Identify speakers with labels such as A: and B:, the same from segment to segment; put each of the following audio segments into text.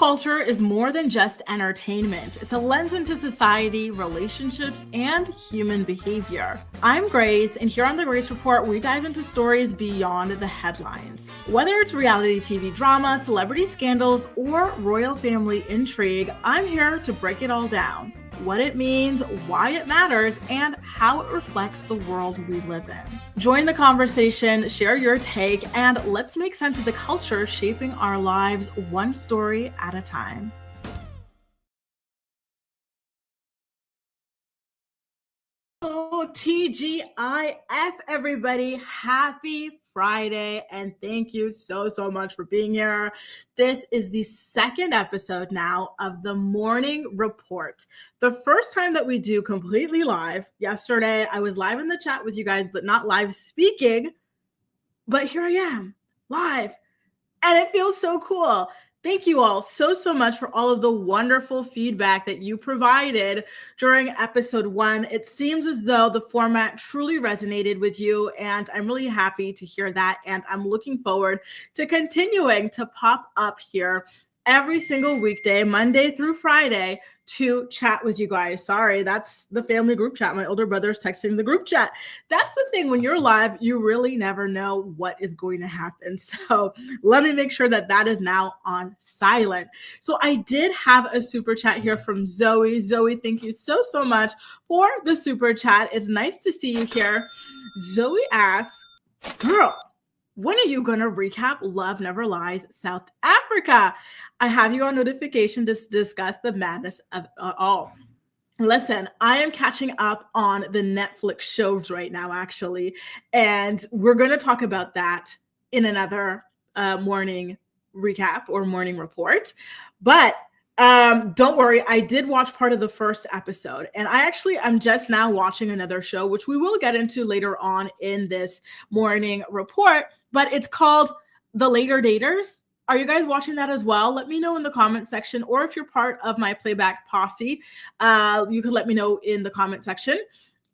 A: culture is more than just entertainment. It's a lens into society, relationships, and human behavior. I'm Grace, and here on The Grace Report, we dive into stories beyond the headlines. Whether it's reality TV drama, celebrity scandals, or royal family intrigue, I'm here to break it all down. What it means, why it matters, and how it reflects the world we live in. Join the conversation, share your take, and let's make sense of the culture shaping our lives one story at a time. Oh, TGIF, everybody. Happy Friday, and thank you so much for being here. This is the second episode now of the Morning Report. The first time that we do completely live. Yesterday, I was live in the chat with you guys, but not live speaking. But here I am, live, and it feels so cool. Thank you all so much for all of the wonderful feedback that you provided during episode 1. It seems as though the format truly resonated with you, and I'm really happy to hear that. And I'm looking forward to continuing to pop up here every single weekday, Monday through Friday, to chat with you guys. Sorry, that's the family group chat. My older brother's texting the group chat. That's the thing. When you're live, you really never know what is going to happen. So let me make sure that that is now on silent. So I did have a super chat here from Zoe. Zoe, thank you so much for the super chat. It's nice to see you here. Zoe asks, girl, when are you going to recap Love Never Lies South Africa? I have you on notification to discuss the madness of it all. Listen, I am catching up on the Netflix shows right now, actually, and we're going to talk about that in another morning recap or morning report. But don't worry, I did watch part of the first episode, and I'm just now watching another show, which we will get into later on in this morning report, but it's called The Later Daters. Are you guys watching that as well? Let me know in the comment section, or if you're part of my playback posse, you can let me know in the comment section.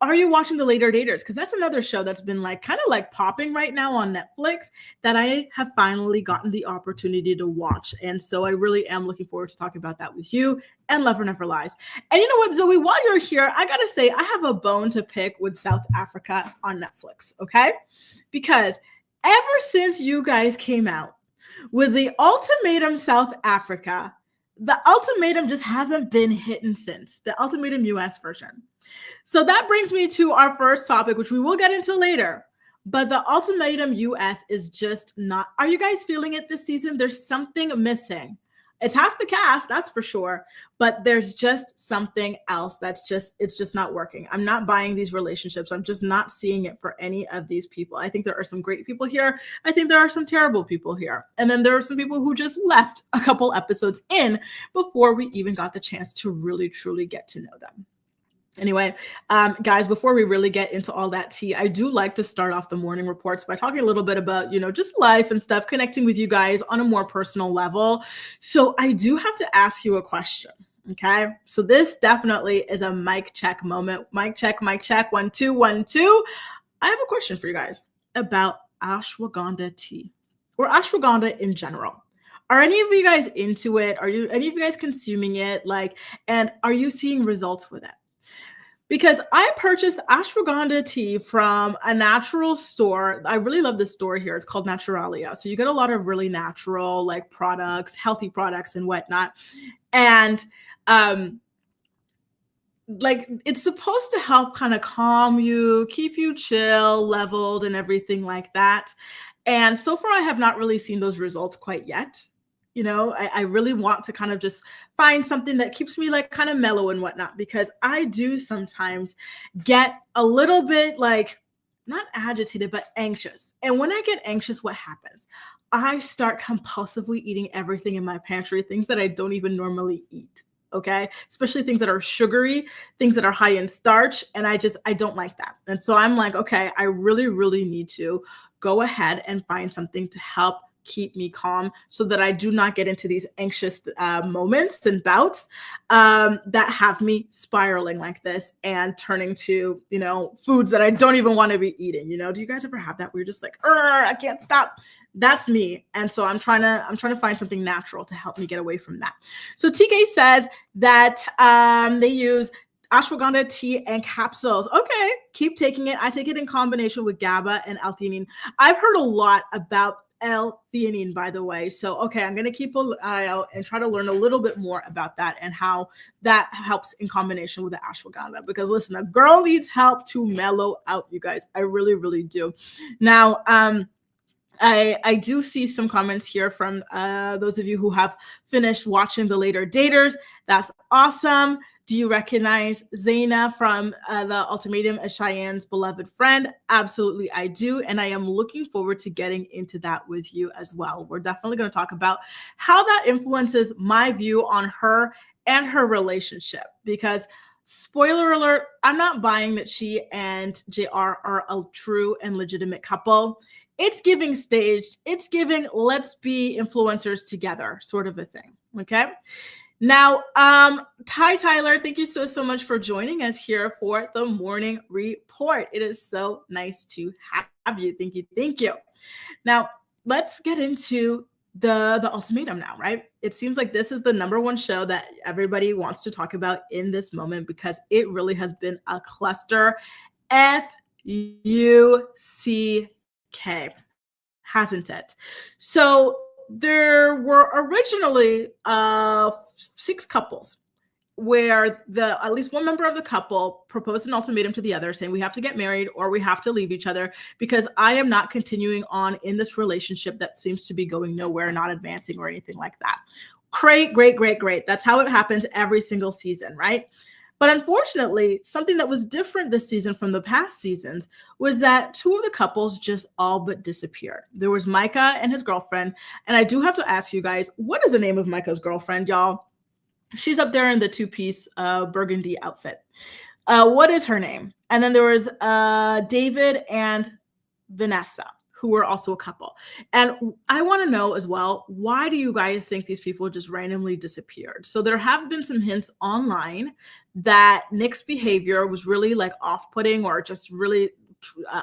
A: Are you watching The Later Daters? Because that's another show that's been kind of popping right now on Netflix that I have finally gotten the opportunity to watch. And so I really am looking forward to talking about that with you and Love Never Lies. And you know what, Zoe, while you're here, I got to say, I have a bone to pick with South Africa on Netflix, okay? Because ever since you guys came out with the Ultimatum South Africa, the Ultimatum just hasn't been hitting since, the Ultimatum US version. So that brings me to our first topic, which we will get into later. But the Ultimatum US is just not. Are you guys feeling it this season? There's something missing. It's half the cast, that's for sure. But there's just something else it's just not working. I'm not buying these relationships. I'm just not seeing it for any of these people. I think there are some great people here. I think there are some terrible people here. And then there are some people who just left a couple episodes in before we even got the chance to really, truly get to know them. Anyway, guys, before we really get into all that tea, I do like to start off the morning reports by talking a little bit about, just life and stuff, connecting with you guys on a more personal level. So I do have to ask you a question, okay? So this definitely is a mic check moment. Mic check, 1 2 1 2. I have a question for you guys about ashwagandha tea or ashwagandha in general. Are any of you guys into it? Are any of you guys consuming it? And are you seeing results with it? Because I purchased ashwagandha tea from a natural store. I really love this store here. It's called Naturalia. So you get a lot of really natural products, healthy products and whatnot. And it's supposed to help kind of calm you, keep you chill, leveled and everything like that. And so far I have not really seen those results quite yet. I really want to kind of just find something that keeps me kind of mellow and whatnot, because I do sometimes get a little bit not agitated, but anxious. And when I get anxious, what happens? I start compulsively eating everything in my pantry, things that I don't even normally eat. Okay. Especially things that are sugary, things that are high in starch. And I don't like that. And so I'm okay, I really, really need to go ahead and find something to help keep me calm so that I do not get into these anxious moments and bouts that have me spiraling like this and turning to, foods that I don't even want to be eating. Do you guys ever have that where you're just like, I can't stop? That's me. And so I'm trying to find something natural to help me get away from that. So TK says that they use ashwagandha tea and capsules. Okay, keep taking it. I take it in combination with GABA and L-theanine. I've heard a lot about L-theanine, by the way. So, okay, I'm going to keep an eye out and try to learn a little bit more about that and how that helps in combination with the ashwagandha. Because listen, a girl needs help to mellow out, you guys. I really, really do. Now, I do see some comments here from those of you who have finished watching the Later Daters. That's awesome. Do you recognize Zaina from the Ultimatum as Cheyenne's beloved friend? Absolutely, I do. And I am looking forward to getting into that with you as well. We're definitely going to talk about how that influences my view on her and her relationship. Because, spoiler alert, I'm not buying that she and JR are a true and legitimate couple. It's giving staged. It's giving let's be influencers together sort of a thing. Okay. Now, Ty Tyler, thank you so much for joining us here for the morning report. It is so nice to have you. Thank you. Now, let's get into the Ultimatum now, right? It seems like this is the number one show that everybody wants to talk about in this moment because it really has been a cluster. F-U-C-K, hasn't it? So there were originally 6 couples where at least one member of the couple proposed an ultimatum to the other saying we have to get married or we have to leave each other because I am not continuing on in this relationship that seems to be going nowhere, not advancing or anything like that. Great. That's how it happens every single season, right? But unfortunately, something that was different this season from the past seasons was that 2 of the couples just all but disappeared. There was Micah and his girlfriend. And I do have to ask you guys, what is the name of Micah's girlfriend, y'all? She's up there in the 2-piece burgundy outfit. What is her name? And then there was David and Vanessa, who were also a couple. And I want to know as well, why do you guys think these people just randomly disappeared? So there have been some hints online that Nick's behavior was really like off-putting or just really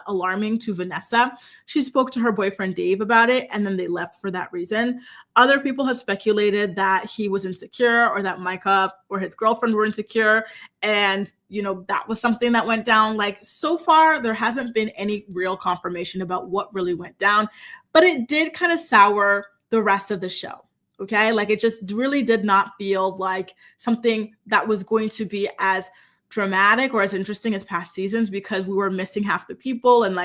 A: alarming to Vanessa. She spoke to her boyfriend Dave about it, and then they left for that reason. Other people have speculated that he was insecure or that Micah or his girlfriend were insecure. And, that was something that went down. Like, so far, there hasn't been any real confirmation about what really went down, but it did kind of sour the rest of the show. Okay. Like, it just really did not feel like something that was going to be as dramatic or as interesting as past seasons because we were missing half the people and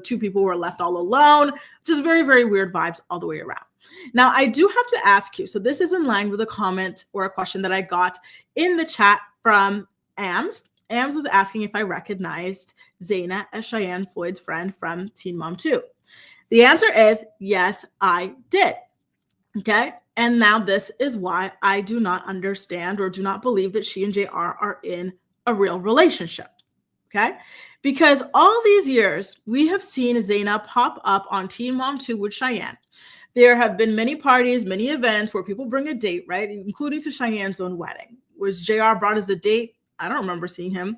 A: 2 people were left all alone. Just very, very weird vibes all the way around. Now, I do have to ask you, so this is in line with a comment or a question that I got in the chat from Ams. Ams was asking if I recognized Zaina as Cheyenne Floyd's friend from Teen Mom 2. The answer is yes, I did. Okay. And now this is why I do not understand or do not believe that she and JR are in a real relationship. Okay. Because all these years we have seen Zaina pop up on Teen Mom 2 with Cheyenne. There have been many parties, many events where people bring a date, right? Including to Cheyenne's own wedding. Was JR brought as a date? I don't remember seeing him.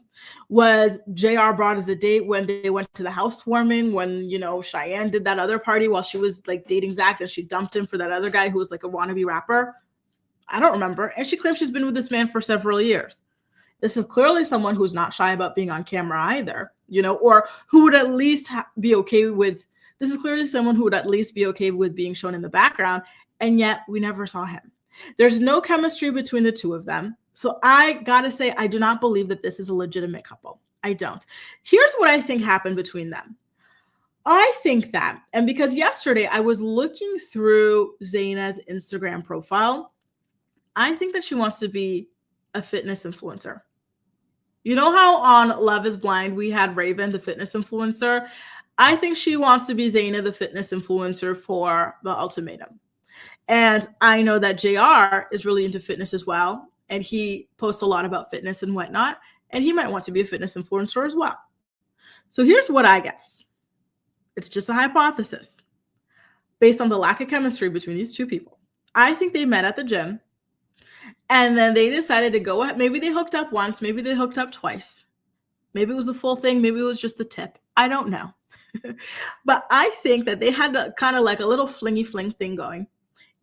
A: Was JR brought as a date when they went to the housewarming, when, Cheyenne did that other party while she was like dating Zach and she dumped him for that other guy who was like a wannabe rapper? I don't remember. And she claims she's been with this man for several years. This is clearly someone who's not shy about being on camera either, or who would at least be okay with, this is clearly someone who would at least be okay with being shown in the background. And yet we never saw him. There's no chemistry between the 2 of them. So I gotta say, I do not believe that this is a legitimate couple. I don't. Here's what I think happened between them. I think that, and because yesterday I was looking through Zaina's Instagram profile, I think that she wants to be a fitness influencer. You know how on Love is Blind, we had Raven, the fitness influencer? I think she wants to be Zaina, the fitness influencer for the Ultimatum. And I know that JR is really into fitness as well. And he posts a lot about fitness and whatnot. And he might want to be a fitness influencer as well. So here's what I guess. It's just a hypothesis. based on the lack of chemistry between these two people. I think they met at the gym and then they decided to go ahead. Maybe they hooked up once, maybe they hooked up twice. Maybe it was the full thing, maybe it was just the tip. I don't know. But I think that they had kind of like a little flingy fling thing going.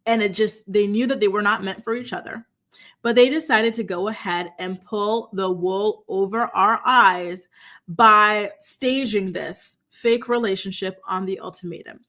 A: And they knew that they were not meant for each other. But they decided to go ahead and pull the wool over our eyes by staging this fake relationship on the Ultimatum.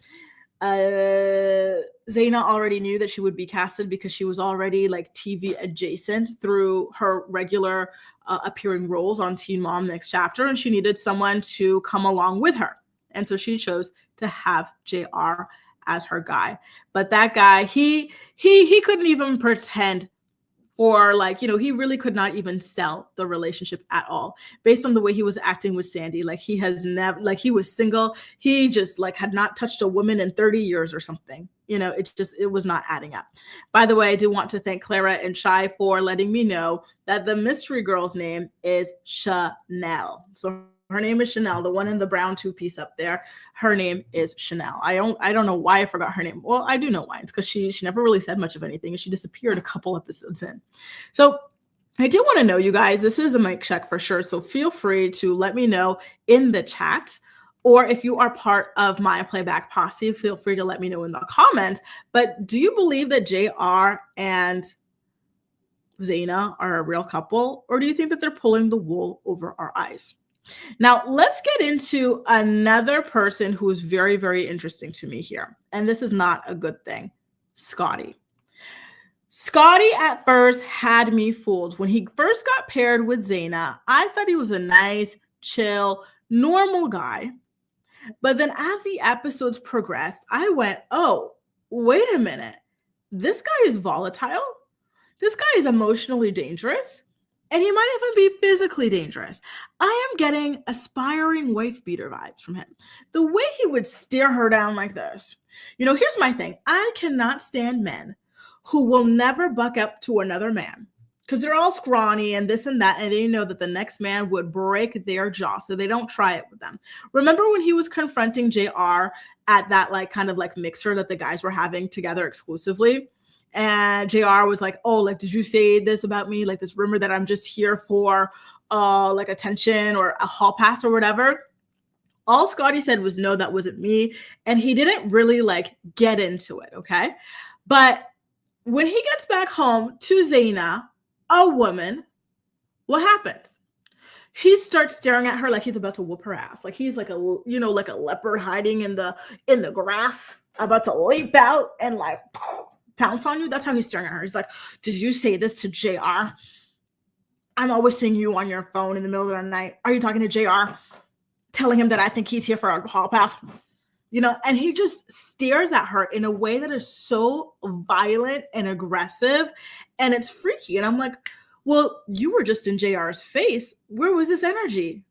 A: Zaina already knew that she would be casted because she was already like TV adjacent through her regular appearing roles on Teen Mom Next Chapter, and she needed someone to come along with her. And so she chose to have JR as her guy. But that guy, he couldn't even pretend, or like, he really could not even sell the relationship at all based on the way he was acting with Sandy. Like he has never, like he was single. He just like had not touched a woman in 30 years or something. It was not adding up. By the way, I do want to thank Clara and Shai for letting me know that the mystery girl's name is Chanel. So her name is Chanel, the one in the brown two-piece up there. Her name is Chanel. I don't know why I forgot her name. Well, I do know why. It's because she never really said much of anything, and she disappeared a couple episodes in. So I do want to know, you guys, this is a mic check for sure. So feel free to let me know in the chat, or if you are part of my playback posse, feel free to let me know in the comments. But do you believe that JR and Zaina are a real couple, or do you think that they're pulling the wool over our eyes? Now, let's get into another person who is very, very interesting to me here. And this is not a good thing. Scotty. Scotty at first had me fooled. When he first got paired with Zaina, I thought he was a nice, chill, normal guy. But then as the episodes progressed, I went, oh, wait a minute. This guy is volatile. This guy is emotionally dangerous. And he might even be physically dangerous. I am getting aspiring wife beater vibes from him. The way he would stare her down like this. Here's my thing. I cannot stand men who will never buck up to another man because they're all scrawny and this and that. And they know that the next man would break their jaw, so they don't try it with them. Remember when he was confronting JR at that like kind of like mixer that the guys were having together exclusively? And JR was like, oh, like, did you say this about me? Like this rumor that I'm just here for like attention or a hall pass or whatever. All Scotty said was, no, that wasn't me. And he didn't really like get into it. Okay. But when he gets back home to Zaina, a woman, what happens? He starts staring at her like he's about to whoop her ass. Like he's like like a leopard hiding in the grass, about to leap out and like pounce on you. That's how he's staring at her. He's like, did you say this to JR? I'm always seeing you on your phone in the middle of the night. Are you talking to JR? Telling him that I think he's here for a hall pass? And he just stares at her in a way that is so violent and aggressive, and it's freaky. And I'm like, well, you were just in JR's face. Where was this energy?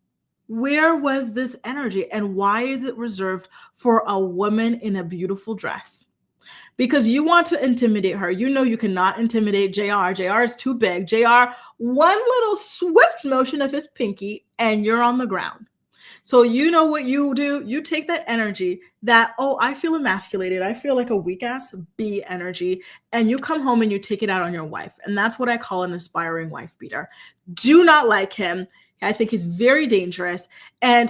A: Where was this energy? And why is it reserved for a woman in a beautiful dress? Because you want to intimidate her. You cannot intimidate JR. JR is too big. JR, one little swift motion of his pinky and you're on the ground. So you know what you do? You take that energy that, oh, I feel emasculated. I feel like a weak ass B energy. And you come home and you take it out on your wife. And that's what I call an aspiring wife beater. Do not like him. I think he's very dangerous. And,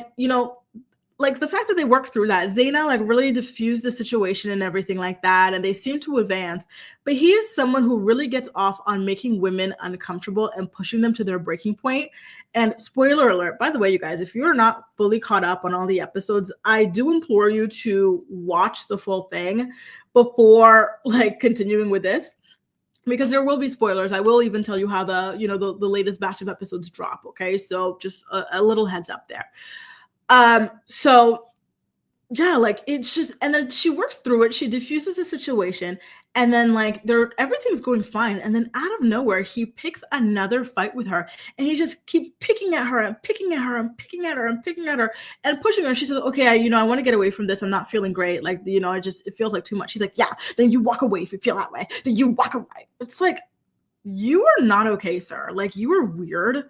A: like the fact that they worked through that, Zaina like really diffused the situation and everything like that. And they seem to advance, but he is someone who really gets off on making women uncomfortable and pushing them to their breaking point. And spoiler alert, by the way, you guys, if you're not fully caught up on all the episodes, I do implore you to watch the full thing before like continuing with this, because there will be spoilers. I will even tell you how the latest batch of episodes drop. Okay. So just a little heads up there. So yeah, like it's just, and then she works through it. She diffuses the situation, and then like everything's going fine. And then out of nowhere, he picks another fight with her, and he just keeps picking at her and picking at her and picking at her and picking at her and pushing her. And she says, okay, I want to get away from this. I'm not feeling great. Like, it feels like too much. She's like, yeah, then you walk away if you feel that way. Then you walk away. It's like, you are not okay, sir. Like, you are weird.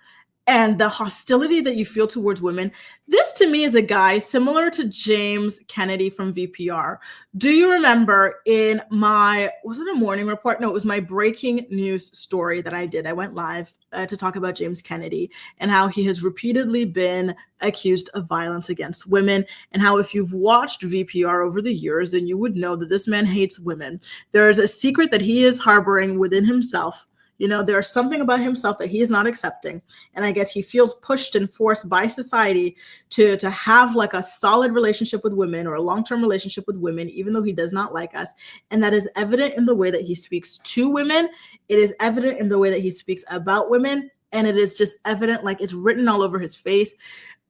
A: and the hostility that you feel towards women. This to me is a guy similar to James Kennedy from VPR. Do you remember in was it a morning report? No, it was my breaking news story that I did. I went live to talk about James Kennedy and how he has repeatedly been accused of violence against women, and how if you've watched VPR over the years, then you would know that this man hates women. There is a secret that he is harboring within himself. There's something about himself that he is not accepting. And I guess he feels pushed and forced by society to have like a solid relationship with women, or a long-term relationship with women, even though he does not like us. And that is evident in the way that he speaks to women. It is evident in the way that he speaks about women. And it is just evident, like it's written all over his face.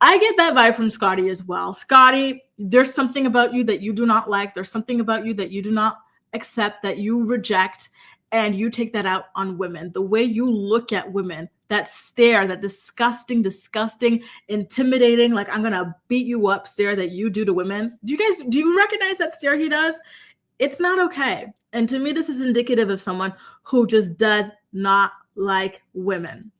A: I get that vibe from Scotty as well. Scotty, there's something about you that you do not like. There's something about you that you do not accept, that you reject. And you take that out on women. The way you look at women, that stare, that disgusting, intimidating, like I'm going to beat you up stare that you do to women. Do you recognize that stare he does? It's not okay. And to me, this is indicative of someone who just does not like women.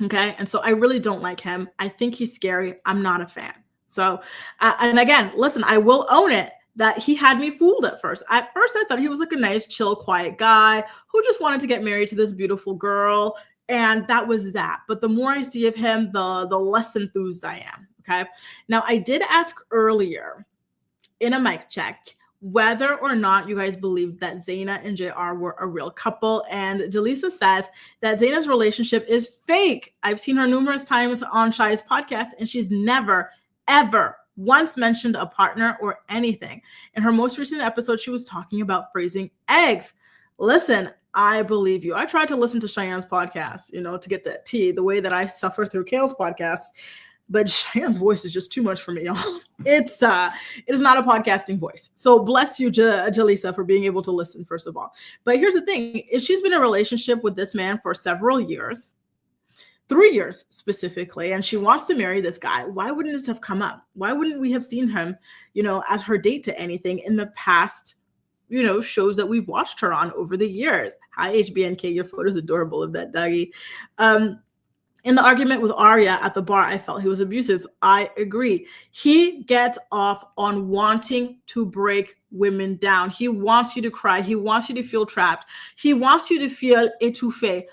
A: Okay. And so I really don't like him. I think he's scary. I'm not a fan. So, and again, listen, I will own it that he had me fooled at first. At first, I thought he was like a nice, chill, quiet guy who just wanted to get married to this beautiful girl. And that was that. But the more I see of him, the less enthused I am. Okay. Now, I did ask earlier in a mic check whether or not you guys believed that Zaina and JR were a real couple. And Jaleesa says that Zaina's relationship is fake. I've seen her numerous times on Shai's podcast, and she's never, ever once mentioned a partner or anything. In her most recent episode, she was talking about freezing eggs. Listen, I believe you. I tried to listen to Cheyenne's podcast, to get that tea, the way that I suffer through Kale's podcast. But Cheyenne's voice is just too much for me, y'all. It is not a podcasting voice. So bless you, Jaleesa, for being able to listen, first of all. But here's the thing, is she's been in a relationship with this man for several years. 3 years specifically, and she wants to marry this guy. Why wouldn't it have come up? Why wouldn't we have seen him, as her date to anything in the past, shows that we've watched her on over the years? Hi, HBNK, your photo's adorable of that doggy. In the argument with Arya at the bar, I felt he was abusive. I agree. He gets off on wanting to break women down. He wants you to cry. He wants you to feel trapped. He wants you to feel étouffé,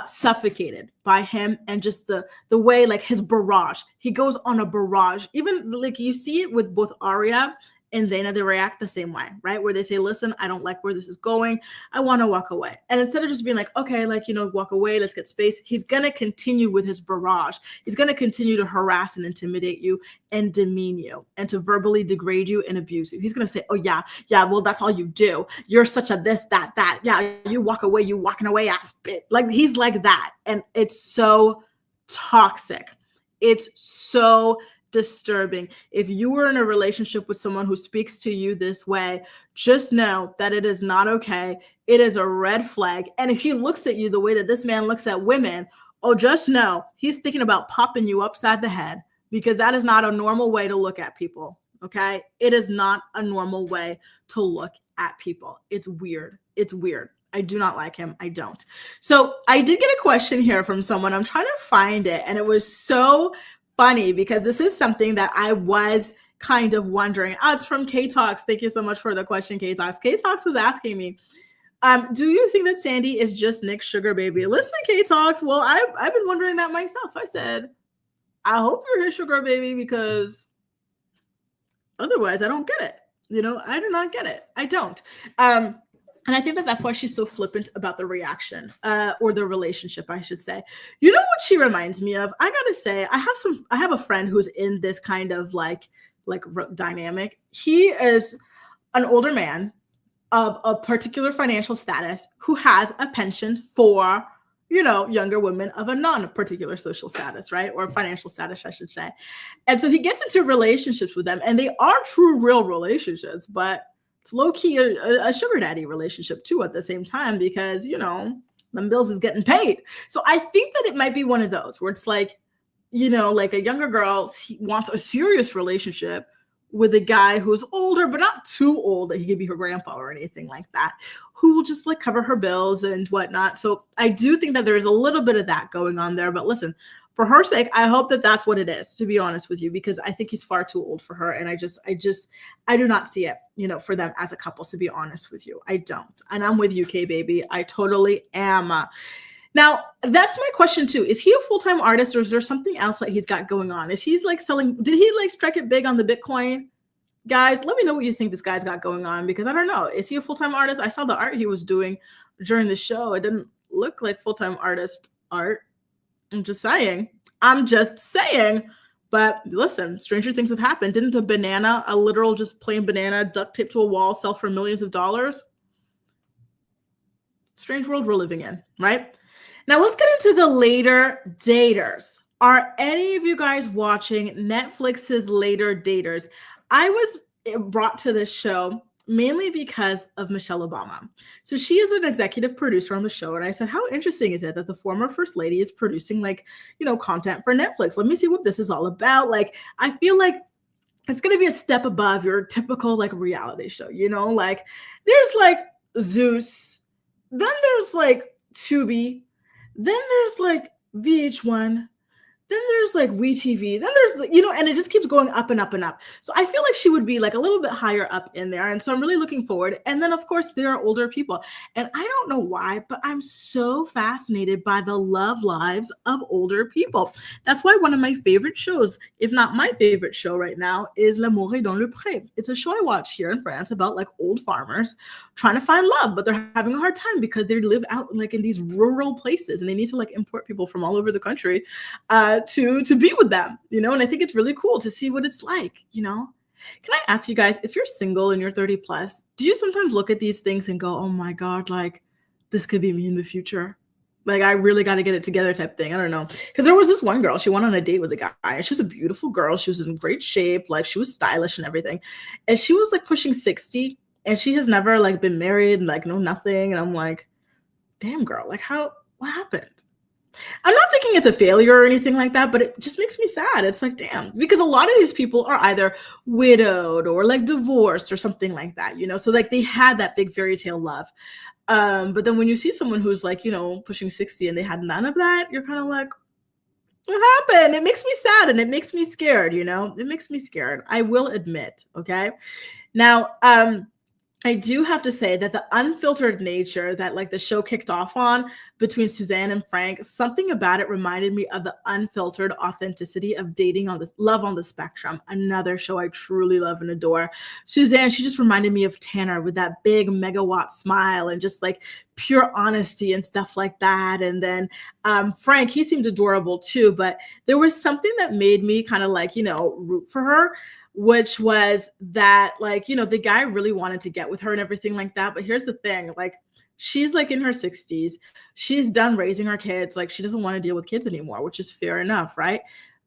A: suffocated by him, and just the way, like his barrage. He goes on a barrage. Even like you see it with both Arya and Zaina, they react the same way, right? Where they say, listen, I don't like where this is going. I want to walk away. And instead of just being like, okay, walk away, let's get space, he's going to continue with his barrage. He's going to continue to harass and intimidate you and demean you and to verbally degrade you and abuse you. He's going to say, oh yeah, well, that's all you do. You're such a this, that. Yeah, you walk away, you walking away ass bitch. Like he's like that. And it's so toxic. It's so disturbing. If you were in a relationship with someone who speaks to you this way, just know that it is not okay. It is a red flag. And if he looks at you the way that this man looks at women, just know he's thinking about popping you upside the head, because that is not a normal way to look at people. Okay. It is not a normal way to look at people. It's weird. I do not like him. I don't. So I did get a question here from someone. I'm trying to find it. And it was so funny because this is something that I was kind of wondering. It's from K-Talks. Thank you so much for the question, K-Talks. K-Talks was asking me, do you think that Sandy is just Nick's sugar baby? Listen, K-Talks. Well, I've been wondering that myself. I said, I hope you're his sugar baby, because otherwise I don't get it. I do not get it. I don't. And I think that that's why she's so flippant about the reaction, or the relationship, I should say. You know what she reminds me of? I gotta say, I have a friend who's in this kind of like dynamic. He is an older man of a particular financial status who has a penchant for, younger women of a non-particular social status, right? Or financial status, I should say. And so he gets into relationships with them, and they are true, real relationships, but it's low-key a sugar daddy relationship too at the same time, because, them bills is getting paid. So I think that it might be one of those where it's like, like a younger girl wants a serious relationship with a guy who's older, but not too old that he could be her grandpa or anything like that, who will just like cover her bills and whatnot. So I do think that there is a little bit of that going on there. But listen, for her sake, I hope that that's what it is, to be honest with you, because I think he's far too old for her. And I do not see it, for them as a couple, to be honest with you. I don't. And I'm with you, K baby. I totally am. Now, that's my question too. Is he a full-time artist, or is there something else that he's got going on? Is he's like selling, did he like strike it big on the Bitcoin? Guys, let me know what you think this guy's got going on, because I don't know. Is he a full-time artist? I saw the art he was doing during the show. It didn't look like full-time artist art. I'm just saying. But listen, stranger things have happened. Didn't a literal just plain banana duct taped to a wall, sell for millions of dollars? Strange world we're living in, right? Now let's get into the later daters. Are any of you guys watching Netflix's Later Daters? I was brought to this show mainly because of Michelle Obama. So she is an executive producer on the show. And I said, how interesting is it that the former first lady is producing content for Netflix? Let me see what this is all about. I feel like it's going to be a step above your typical reality show, there's Zeus, then there's Tubi, then there's VH1, then there's WeTV, then there's, and it just keeps going up and up and up. So I feel like she would be a little bit higher up in there. And so I'm really looking forward. And then of course there are older people. And I don't know why, but I'm so fascinated by the love lives of older people. That's why one of my favorite shows, if not my favorite show right now, is L'amour est dans le pré. It's a show I watch here in France about old farmers trying to find love, but they're having a hard time because they live out in these rural places, and they need to import people from all over the country to be with them, and I think it's really cool to see what it's like. Can I ask you guys, if you're single and you're 30 plus, do you sometimes look at these things and go, oh my God, this could be me in the future? I really got to get it together type thing. I don't know. Because there was this one girl, she went on a date with a guy. She was a beautiful girl. She was in great shape. She was stylish and everything. And she was pushing 60, and she has never been married and no nothing. And I'm like, damn girl, what happened? I'm not thinking it's a failure or anything like that, but it just makes me sad. It's damn, because a lot of these people are either widowed or divorced or something like that, so they had that big fairy tale love. But then when you see someone who's pushing 60 and they had none of that, you're kind of like, what happened? It makes me sad, and it makes me scared, it makes me scared. I will admit. Okay. Now, I do have to say that the unfiltered nature that the show kicked off on between Suzanne and Frank, something about it reminded me of the unfiltered authenticity of dating on this Love on the Spectrum, another show I truly love and adore. Suzanne, she just reminded me of Tanner with that big megawatt smile and just pure honesty and stuff like that. And then Frank, he seemed adorable too, but there was something that made me kind of root for her, which was that the guy really wanted to get with her and everything like that. But here's the thing, she's in her 60s. She's done raising her kids. She doesn't want to deal with kids anymore, which is fair enough, right?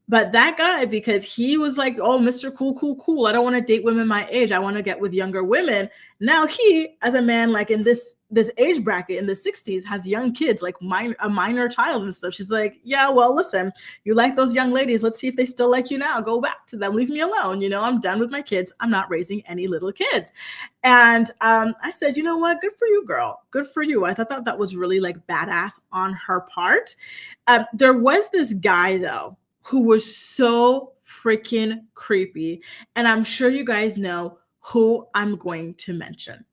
A: But that guy, because he was oh, Mr. Cool. I don't want to date women my age. I want to get with younger women. Now he, as a man, in this age bracket in the 60s, has young kids, a minor child and stuff. She's yeah, well, listen, you like those young ladies. Let's see if they still like you now. Go back to them. Leave me alone. I'm done with my kids. I'm not raising any little kids. And I said, you know what? Good for you, girl. Good for you. I thought that was really badass on her part. There was this guy, though, who was so freaking creepy. And I'm sure you guys know who I'm going to mention.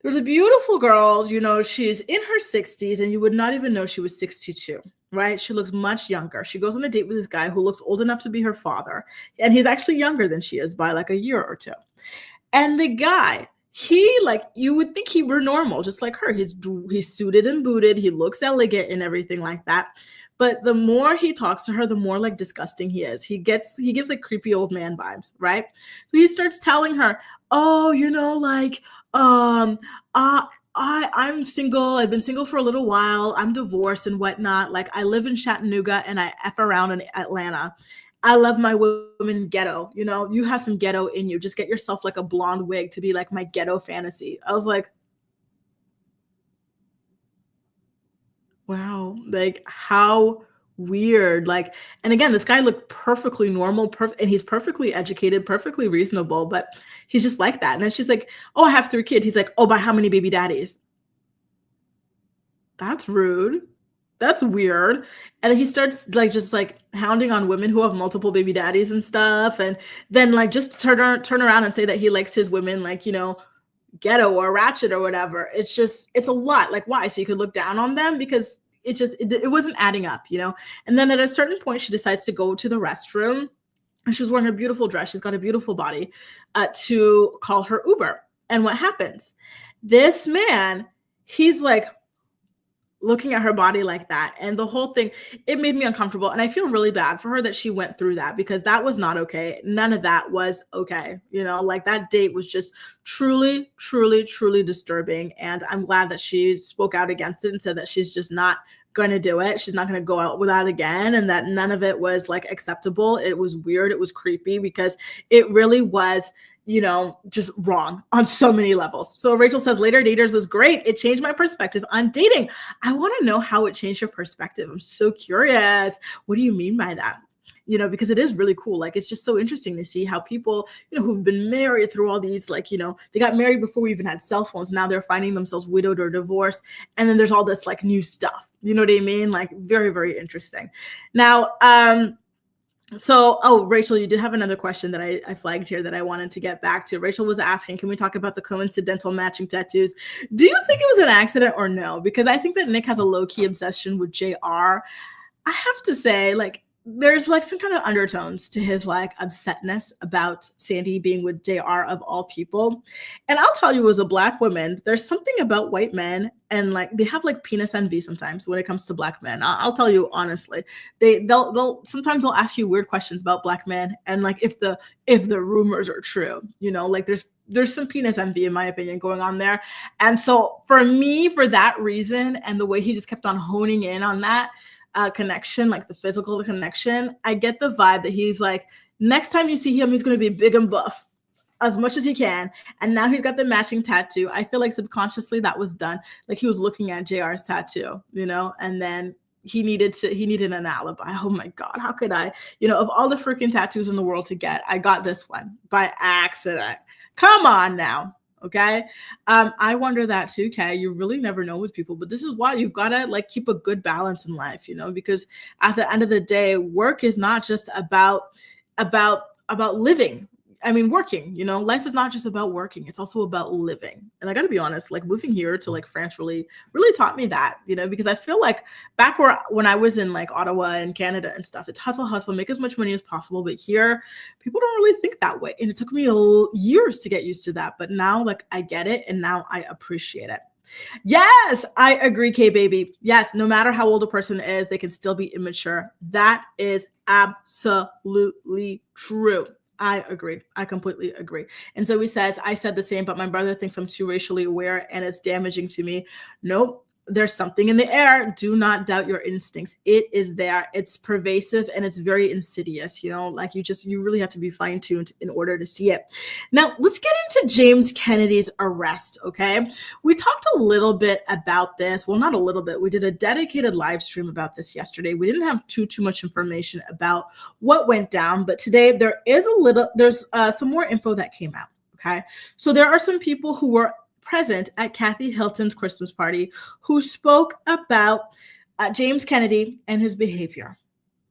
A: There's a beautiful girl, she's in her 60s, and you would not even know she was 62, right? She looks much younger. She goes on a date with this guy who looks old enough to be her father. And he's actually younger than she is by a year or two. And the guy, he you would think he were normal, just like her. He's suited and booted. He looks elegant and everything like that. But the more he talks to her, the more disgusting he is. He gives creepy old man vibes, right? So he starts telling her, oh, I'm single. I've been single for a little while. I'm divorced and whatnot. I live in Chattanooga and I F around in Atlanta. I love my women ghetto. You have some ghetto in you. Just get yourself a blonde wig to be my ghetto fantasy. I was like, wow, how weird. And again, this guy looked perfectly normal, and he's perfectly educated, perfectly reasonable, but he's just like that. And then she's like, oh, I have 3 kids. He's like, oh, by how many baby daddies? That's rude. that's weird. And then he starts like just like hounding on women who have multiple baby daddies and stuff. And then like just turn around and say that he likes his women like, ghetto or ratchet or whatever. It's a lot. Like, why? So you could look down on them? Because it wasn't adding up. And then at a certain point, she decides to go to the restroom, and she's wearing a beautiful dress. She's got a beautiful body, to call her Uber. And what happens? This man, he's like looking at her body like that, and the whole thing, it made me uncomfortable. And I feel really bad for her that she went through that, because that was not okay. None of that was okay. Like that date was just truly, truly, truly disturbing. And I'm glad that she spoke out against it and said that she's just not going to do it. She's not going to go out with that again. And that none of it was like acceptable. It was weird. It was creepy, because it really was just wrong on so many levels. So Rachel says, later daters was great. It changed my perspective on dating. I want to know how it changed your perspective. I'm so curious. What do you mean by that? Because it is really cool. Like, it's just so interesting to see how people, who've been married through all these, like, they got married before we even had cell phones. Now they're finding themselves widowed or divorced. And then there's all this like new stuff. You know what I mean? Like, very, very interesting. Now, Rachel, you did have another question that I flagged here that I wanted to get back to. Rachel was asking, can we talk about the coincidental matching tattoos? Do you think it was an accident or no? Because I think that Nick has a low-key obsession with JR. I have to say, like, there's like some kind of undertones to his like upsetness about Sandy being with JR of all people. And I'll tell you, as a Black woman, there's something about white men, and like they have like penis envy sometimes when it comes to Black men. I'll tell you honestly, they'll sometimes they'll ask you weird questions about Black men, and like if the rumors are true, like there's some penis envy, in my opinion, going on there. And so for me, for that reason, and the way he just kept on honing in on that connection, like the physical connection, I get the vibe that he's like, next time you see him, he's going to be big and buff as much as he can. And now he's got the matching tattoo. I feel like subconsciously that was done. Like he was looking at JR's tattoo, and then he needed an alibi. Oh my God, how could I? Of all the freaking tattoos in the world to get, I got this one by accident. Come on now. Okay. I wonder that too, Kay. You really never know with people, but this is why you've got to like keep a good balance in life, because at the end of the day, work is not just about living. I mean, working, life is not just about working. It's also about living. And I got to be honest, like moving here to like France really, really taught me that, because I feel like back when I was in like Ottawa and Canada and stuff, it's hustle, make as much money as possible. But here, people don't really think that way. And it took me years to get used to that. But now, like, I get it. And now I appreciate it. Yes, I agree, K-Baby. Yes, no matter how old a person is, they can still be immature. That is absolutely true. I agree. I completely agree. And so he says, I said the same, but my brother thinks I'm too racially aware and it's damaging to me. Nope. There's something in the air. Do not doubt your instincts. It is there. It's pervasive and it's very insidious. Like you really have to be fine-tuned in order to see it. Now, let's get into James Kennedy's arrest. Okay. We talked a little bit about this. Well, not a little bit. We did a dedicated live stream about this yesterday. We didn't have too much information about what went down, but today there's some more info that came out. Okay. So there are some people who were present at Kathy Hilton's Christmas party who spoke about James Kennedy and his behavior.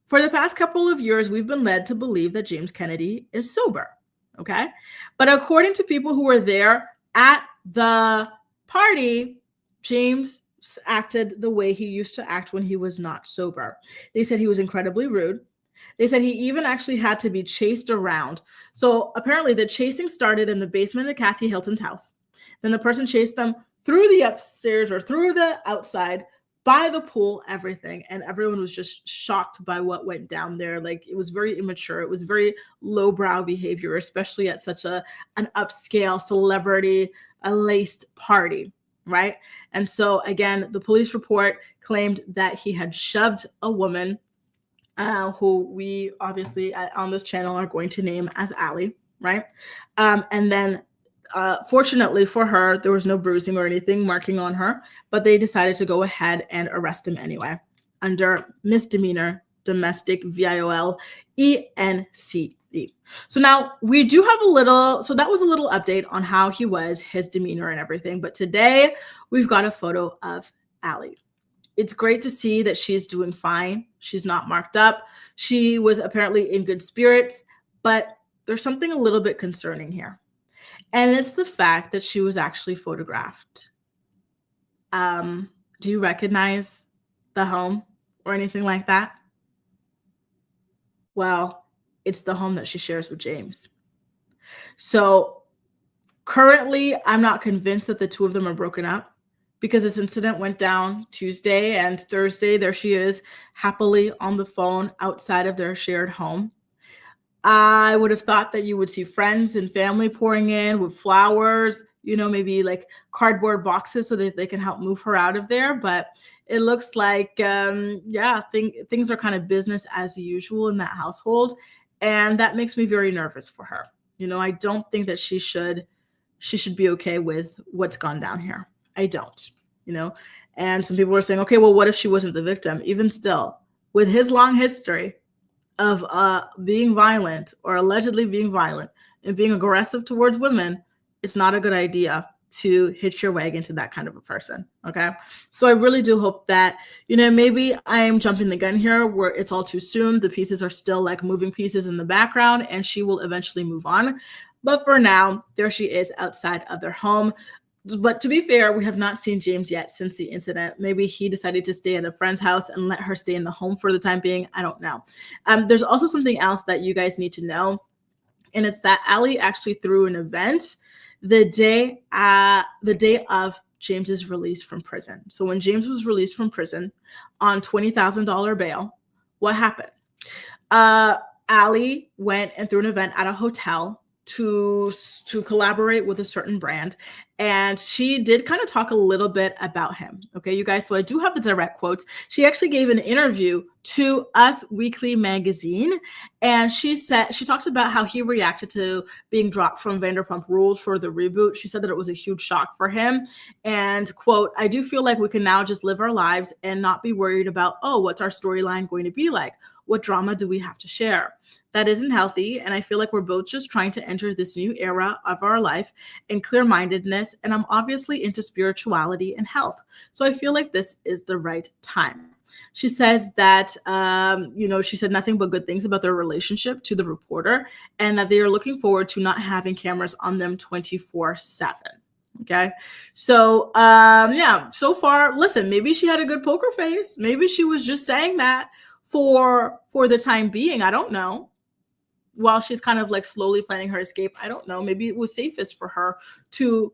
A: For the past couple of years, we've been led to believe that James Kennedy is sober, okay? But according to people who were there at the party, James acted the way he used to act when he was not sober. They said he was incredibly rude. They said he even actually had to be chased around. So apparently the chasing started in the basement of Kathy Hilton's house. Then the person chased them through the upstairs or through the outside, by the pool, everything. And everyone was just shocked by what went down there. Like, it was very immature. It was very lowbrow behavior, especially at such an upscale celebrity laced party, right? And so again, the police report claimed that he had shoved a woman who we obviously on this channel are going to name as Allie, right? And then fortunately for her, there was no bruising or anything marking on her, but they decided to go ahead and arrest him anyway under misdemeanor domestic viol ENCE. So now we do have so that was a little update on how he was, his demeanor and everything. But today we've got a photo of Allie. It's great to see that she's doing fine. She's not marked up. She was apparently in good spirits, but there's something a little bit concerning here. And it's the fact that she was actually photographed. Do you recognize the home or anything like that? Well, it's the home that she shares with James. So currently, I'm not convinced that the two of them are broken up because this incident went down Tuesday, and Thursday, there she is happily on the phone outside of their shared home. I would have thought that you would see friends and family pouring in with flowers, maybe like cardboard boxes so that they can help move her out of there. But it looks like, things are kind of business as usual in that household. And that makes me very nervous for her. I don't think that she should be okay with what's gone down here. I don't, and some people are saying, okay, well, what if she wasn't the victim? Even still, with his long history of being violent or allegedly being violent and being aggressive towards women, it's not a good idea to hitch your wagon to that kind of a person. Okay. So I really do hope that, maybe I'm jumping the gun here where it's all too soon. The pieces are still like moving pieces in the background and she will eventually move on. But for now, there she is outside of their home. But to be fair, we have not seen James yet since the incident. Maybe he decided to stay at a friend's house and let her stay in the home for the time being. I don't know. There's also something else that you guys need to know. And it's that Ali actually threw an event the day of James's release from prison. So when James was released from prison on $20,000 bail, what happened? Ali went and threw an event at a hotel to collaborate with a certain brand. And she did kind of talk a little bit about him. Okay, you guys. So I do have the direct quotes. She actually gave an interview to Us Weekly magazine. And she talked about how he reacted to being dropped from Vanderpump Rules for the reboot. She said that it was a huge shock for him. And quote, I do feel like we can now just live our lives and not be worried about, oh, what's our storyline going to be like? What drama do we have to share? That isn't healthy. And I feel like we're both just trying to enter this new era of our life in clear-mindedness. And I'm obviously into spirituality and health. So I feel like this is the right time. She says that, she said nothing but good things about their relationship to the reporter and that they are looking forward to not having cameras on them 24/7. Okay. So, so far, listen, maybe she had a good poker face. Maybe she was just saying that for the time being. I don't know. While she's kind of like slowly planning her escape, I don't know. Maybe it was safest for her to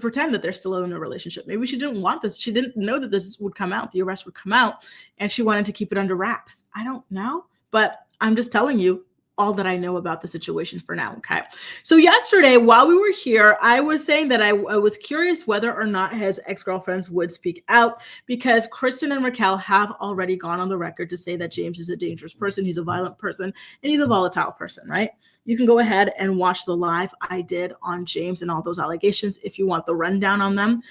A: pretend that they're still in a relationship. Maybe she didn't want this. She didn't know that this would come out. The arrest would come out, and she wanted to keep it under wraps. I don't know, but I'm just telling you all that I know about the situation for now. Okay. So yesterday, while we were here, I was saying that I was curious whether or not his ex-girlfriends would speak out because Kristen and Raquel have already gone on the record to say that James is a dangerous person. He's a violent person and he's a volatile person, right? You can go ahead and watch the live I did on James and all those allegations if you want the rundown on them.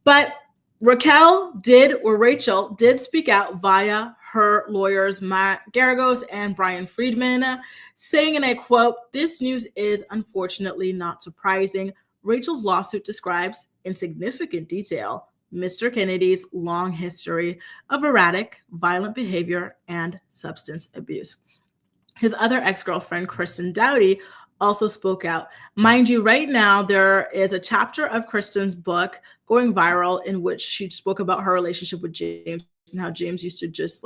A: But Rachel did speak out via her lawyers, Matt Garagos and Brian Friedman, saying, and I quote, "This news is unfortunately not surprising. Rachel's lawsuit describes in significant detail Mr. Kennedy's long history of erratic, violent behavior and substance abuse." His other ex-girlfriend, Kristen Dowdy, also spoke out. Mind you, right now, there is a chapter of Kristen's book going viral in which she spoke about her relationship with James and how James used to just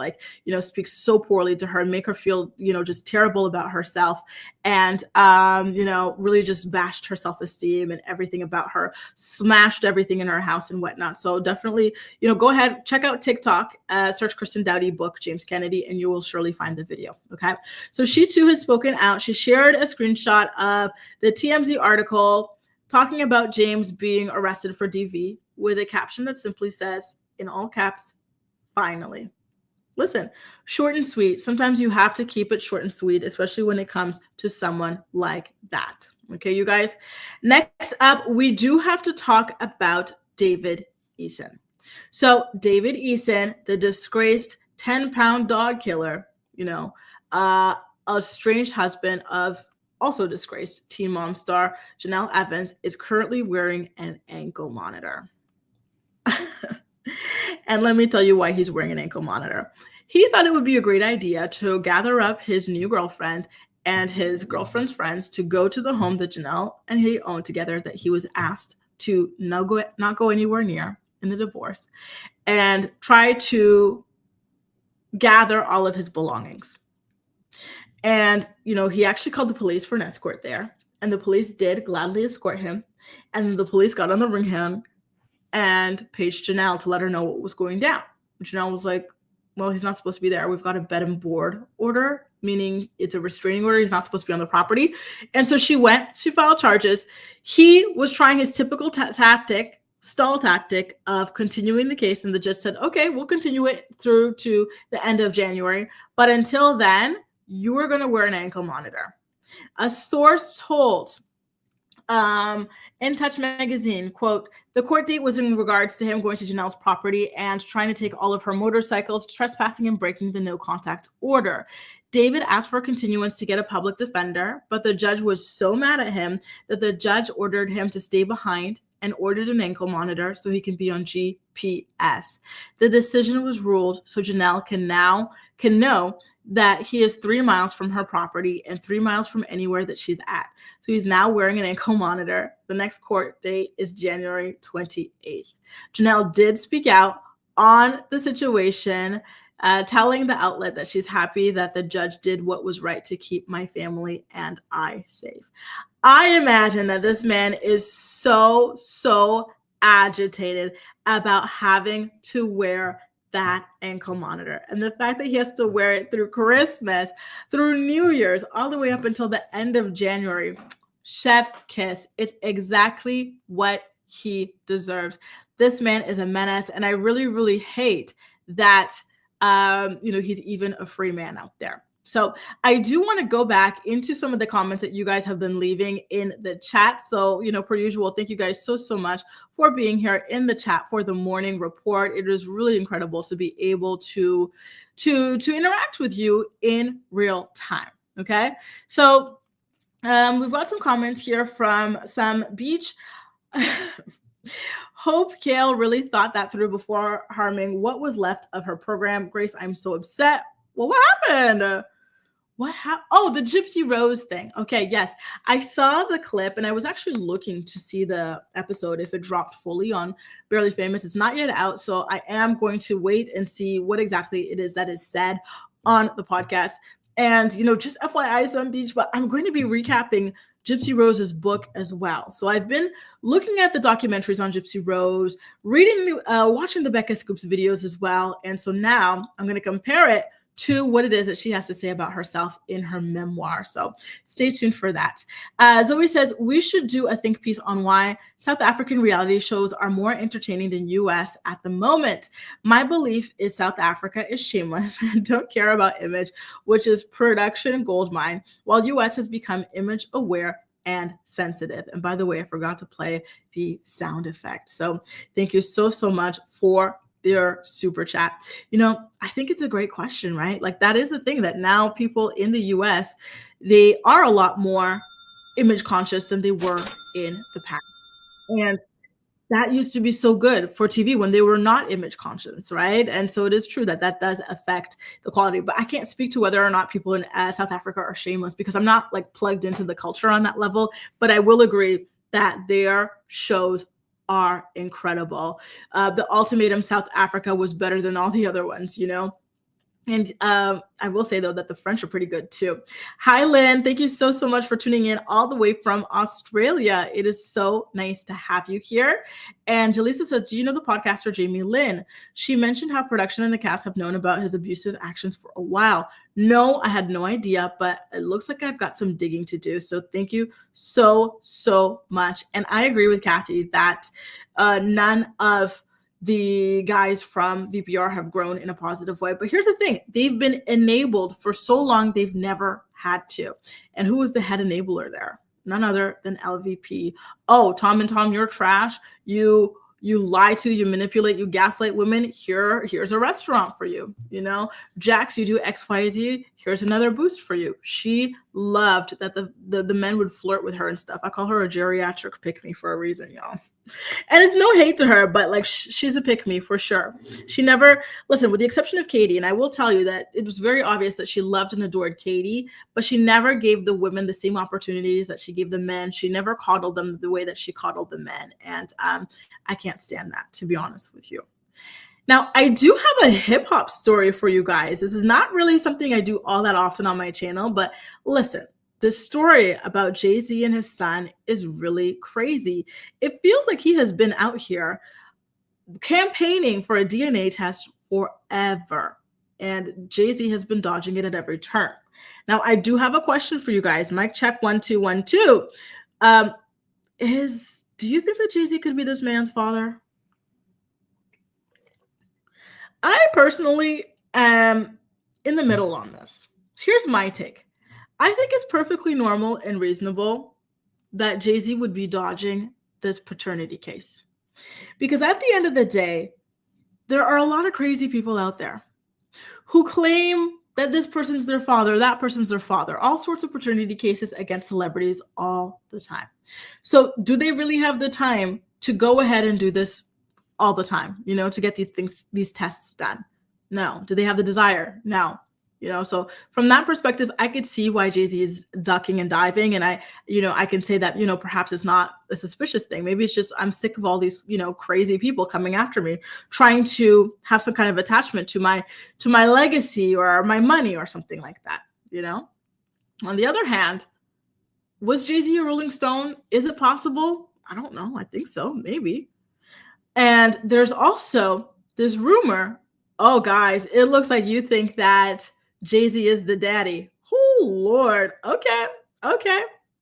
A: speak so poorly to her and make her feel, just terrible about herself and, really just bashed her self-esteem and everything about her, smashed everything in her house and whatnot. So definitely, go ahead, check out TikTok, search Kristen Dowdy book, James Kennedy, and you will surely find the video. Okay. So she too has spoken out. She shared a screenshot of the TMZ article talking about James being arrested for DV with a caption that simply says, in all caps, "Finally." Listen, short and sweet. Sometimes you have to keep it short and sweet, especially when it comes to someone like that. Okay, you guys. Next up, we do have to talk about David Eason. So David Eason, the disgraced 10-pound dog killer, a estranged husband of also disgraced Teen Mom star Janelle Evans, is currently wearing an ankle monitor. And let me tell you why he's wearing an ankle monitor. He thought it would be a great idea to gather up his new girlfriend and his girlfriend's friends to go to the home that Janelle and he owned together that he was asked to not go anywhere near in the divorce, and try to gather all of his belongings. And, he actually called the police for an escort there. And the police did gladly escort him. And the police got on the ring hand and paged Janelle to let her know what was going down. Janelle was like, well, he's not supposed to be there. We've got a bed and board order, meaning it's a restraining order. He's not supposed to be on the property. And so she filed charges. He was trying his typical stall tactic of continuing the case. And the judge said, okay, we'll continue it through to the end of January. But until then, you are going to wear an ankle monitor. A source told In Touch magazine, quote, the court date was in regards to him going to Janelle's property and trying to take all of her motorcycles, trespassing and breaking the no contact order. David asked for a continuance to get a public defender, but the judge was so mad at him that the judge ordered him to stay behind and ordered an ankle monitor so he can be on GPS. The decision was ruled so Janelle can know that he is 3 miles from her property and 3 miles from anywhere that she's at. So he's now wearing an ankle monitor. The next court date is January 28th. Janelle did speak out on the situation, telling the outlet that she's happy that the judge did what was right to keep my family and I safe. I imagine that this man is so agitated about having to wear that ankle monitor. And the fact that he has to wear it through Christmas, through New Year's, all the way up until the end of January, chef's kiss. It's exactly what he deserves. This man is a menace. And I really hate that, he's even a free man out there. So I do want to go back into some of the comments that you guys have been leaving in the chat. So, per usual, thank you guys so much for being here in the chat for the morning report. It is really incredible to be able to interact with you in real time. Okay. So we've got some comments here from some beach. Hope Kale really thought that through before harming what was left of her program. Grace, I'm so upset. Well, what happened? Oh, the Gypsy Rose thing. Okay, yes. I saw the clip and I was actually looking to see the episode if it dropped fully on Barely Famous. It's not yet out, so I am going to wait and see what exactly it is that is said on the podcast. And, just FYI, Sun Beach, but I'm going to be recapping Gypsy Rose's book as well. So I've been looking at the documentaries on Gypsy Rose, watching the Becca Scoops videos as well. And so now I'm going to compare it to what it is that she has to say about herself in her memoir. So stay tuned for that. Zoe says, we should do a think piece on why South African reality shows are more entertaining than US at the moment. My belief is South Africa is shameless and don't care about image, which is production goldmine, while US has become image aware and sensitive. And by the way, I forgot to play the sound effect. So thank you so much for their super chat. I think it's a great question, right? Like that is the thing that now people in the US, they are a lot more image conscious than they were in the past. And that used to be so good for TV when they were not image conscious, right? And so it is true that does affect the quality, but I can't speak to whether or not people in South Africa are shameless because I'm not like plugged into the culture on that level, but I will agree that their shows are incredible. The Ultimatum South Africa was better than all the other ones, And I will say, though, that the French are pretty good, too. Hi, Lynn. Thank you so much for tuning in all the way from Australia. It is so nice to have you here. And Jaleesa says, do you know the podcaster Jamie Lynn? She mentioned how production and the cast have known about his abusive actions for a while. No, I had no idea, but it looks like I've got some digging to do. So thank you so much. And I agree with Kathy that none of the guys from VPR have grown in a positive way. But here's the thing. They've been enabled for so long, they've never had to. And who was the head enabler there? None other than LVP. Oh, Tom and Tom, you're trash. You lie to, you manipulate, you gaslight women. Here's a restaurant for you. Jax, you do XYZ. Here's another boost for you. She loved that the men would flirt with her and stuff. I call her a geriatric pick-me for a reason, y'all. And it's no hate to her, but like she's a pick-me for sure. She never, listen, with the exception of Katie, and I will tell you that it was very obvious that she loved and adored Katie, but she never gave the women the same opportunities that she gave the men. She never coddled them the way that she coddled the men. And I can't stand that, to be honest with you. Now, I do have a hip hop story for you guys. This is not really something I do all that often on my channel, but listen, the story about Jay-Z and his son is really crazy. It feels like he has been out here campaigning for a DNA test forever, and Jay-Z has been dodging it at every turn. Now, I do have a question for you guys. Mic check 1 2 1 2. Do you think that Jay-Z could be this man's father? I personally am in the middle on this. Here's my take. I think it's perfectly normal and reasonable that Jay-Z would be dodging this paternity case. Because at the end of the day, there are a lot of crazy people out there who claim that this person's their father, that person's their father, all sorts of paternity cases against celebrities all the time. So do they really have the time to go ahead and do this all the time, to get these tests done? No. Do they have the desire? No. So from that perspective, I could see why Jay-Z is ducking and diving. And I can say that, perhaps it's not a suspicious thing. Maybe it's just, I'm sick of all these, crazy people coming after me, trying to have some kind of attachment to my legacy or my money or something like that, On the other hand, was Jay-Z a Rolling Stone? Is it possible? I don't know. I think so. Maybe. And there's also this rumor. Oh, guys, it looks like you think that Jay-Z is the daddy. Oh, Lord. Okay.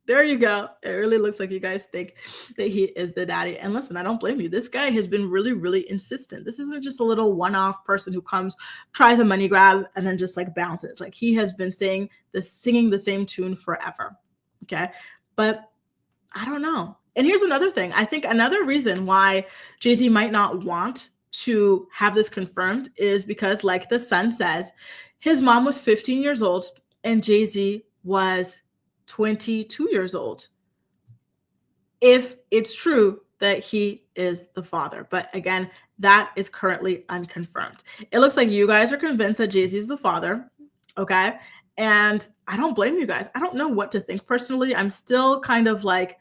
A: There you go. It really looks like you guys think that he is the daddy. And listen, I don't blame you. This guy has been really, really insistent. This isn't just a little one-off person who comes, tries a money grab, and then just like bounces. Like he has been singing the same tune forever. Okay. But I don't know. And here's another thing. I think another reason why Jay-Z might not want to have this confirmed is because, like the son says, his mom was 15 years old and Jay-Z was 22 years old. If it's true that he is the father. But again, that is currently unconfirmed. It looks like you guys are convinced that Jay-Z is the father. Okay. And I don't blame you guys. I don't know what to think personally. I'm still kind of like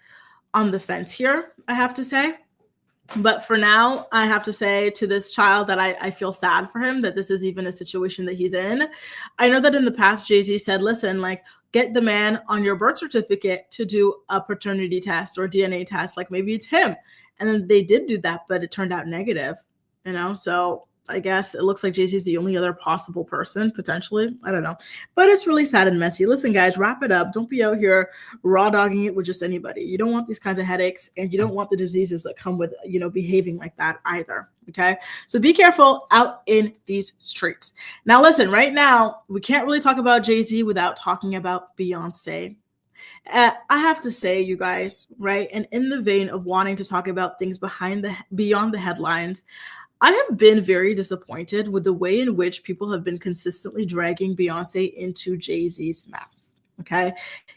A: on the fence here, I have to say. But for now, I have to say to this child that I feel sad for him, that this is even a situation that he's in. I know that in the past, Jay-Z said, listen, like, get the man on your birth certificate to do a paternity test or DNA test. Like maybe it's him. And then they did do that, but it turned out negative, So I guess it looks like Jay-Z is the only other possible person, potentially. I don't know. But it's really sad and messy. Listen, guys, wrap it up. Don't be out here raw dogging it with just anybody. You don't want these kinds of headaches, and you don't want the diseases that come with, behaving like that either. Okay? So be careful out in these streets. Now, listen, right now, we can't really talk about Jay-Z without talking about Beyonce. I have to say, you guys, right? And in the vein of wanting to talk about things beyond the headlines, I have been very disappointed with the way in which people have been consistently dragging Beyonce into Jay-Z's mess. Okay.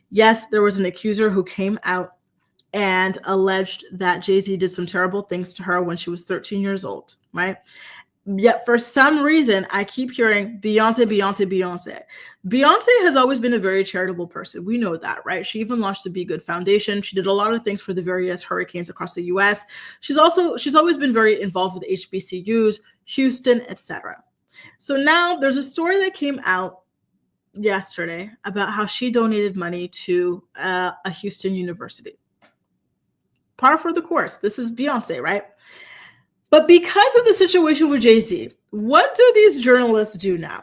A: Yes, there was an accuser who came out and alleged that Jay-Z did some terrible things to her when she was 13 years old, right? Yet for some reason, I keep hearing Beyonce. Beyonce has always been a very charitable person. We know that, right? She even launched the Be Good Foundation. She did a lot of things for the various hurricanes across the US. She's always been very involved with HBCUs, Houston, etc. So now there's a story that came out yesterday about how she donated money to a Houston university. Par for the course. This is Beyonce, right? But because of the situation with Jay-Z, what do these journalists do now?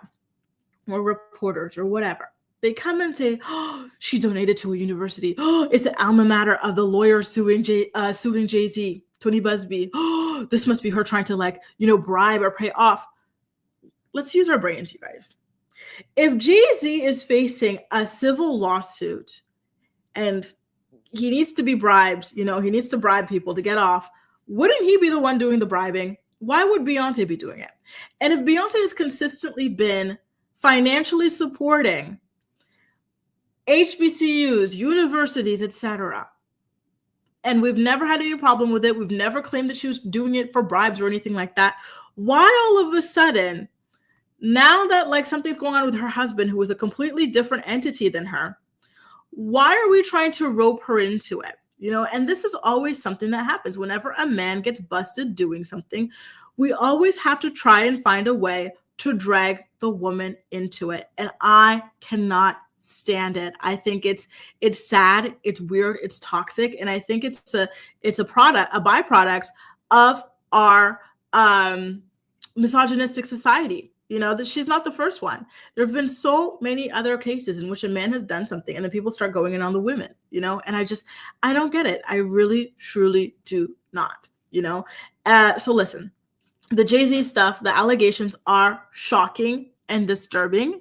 A: Or reporters or whatever. They come and say, oh, she donated to a university. Oh, it's the alma mater of the lawyer suing Jay-Z, Tony Busby. Oh, this must be her trying to bribe or pay off. Let's use our brains, you guys. If Jay-Z is facing a civil lawsuit and he needs to be bribed, he needs to bribe people to get off, wouldn't he be the one doing the bribing? Why would Beyonce be doing it? And if Beyonce has consistently been financially supporting HBCUs, universities, etc. And we've never had any problem with it. We've never claimed that she was doing it for bribes or anything like that. Why all of a sudden, now that like something's going on with her husband, who is a completely different entity than her, why are we trying to rope her into it? You know, and this is always something that happens whenever a man gets busted doing something. We always have to try and find a way to drag the woman into it. And I cannot stand it. I think it's sad, it's weird, it's toxic, and I think it's a byproduct of our misogynistic society. You know, that she's not the first one. There have been so many other cases in which a man has done something and then people start going in on the women, you know, and I don't get it. I really, truly do not, you know. So listen, the Jay-Z stuff, the allegations are shocking and disturbing.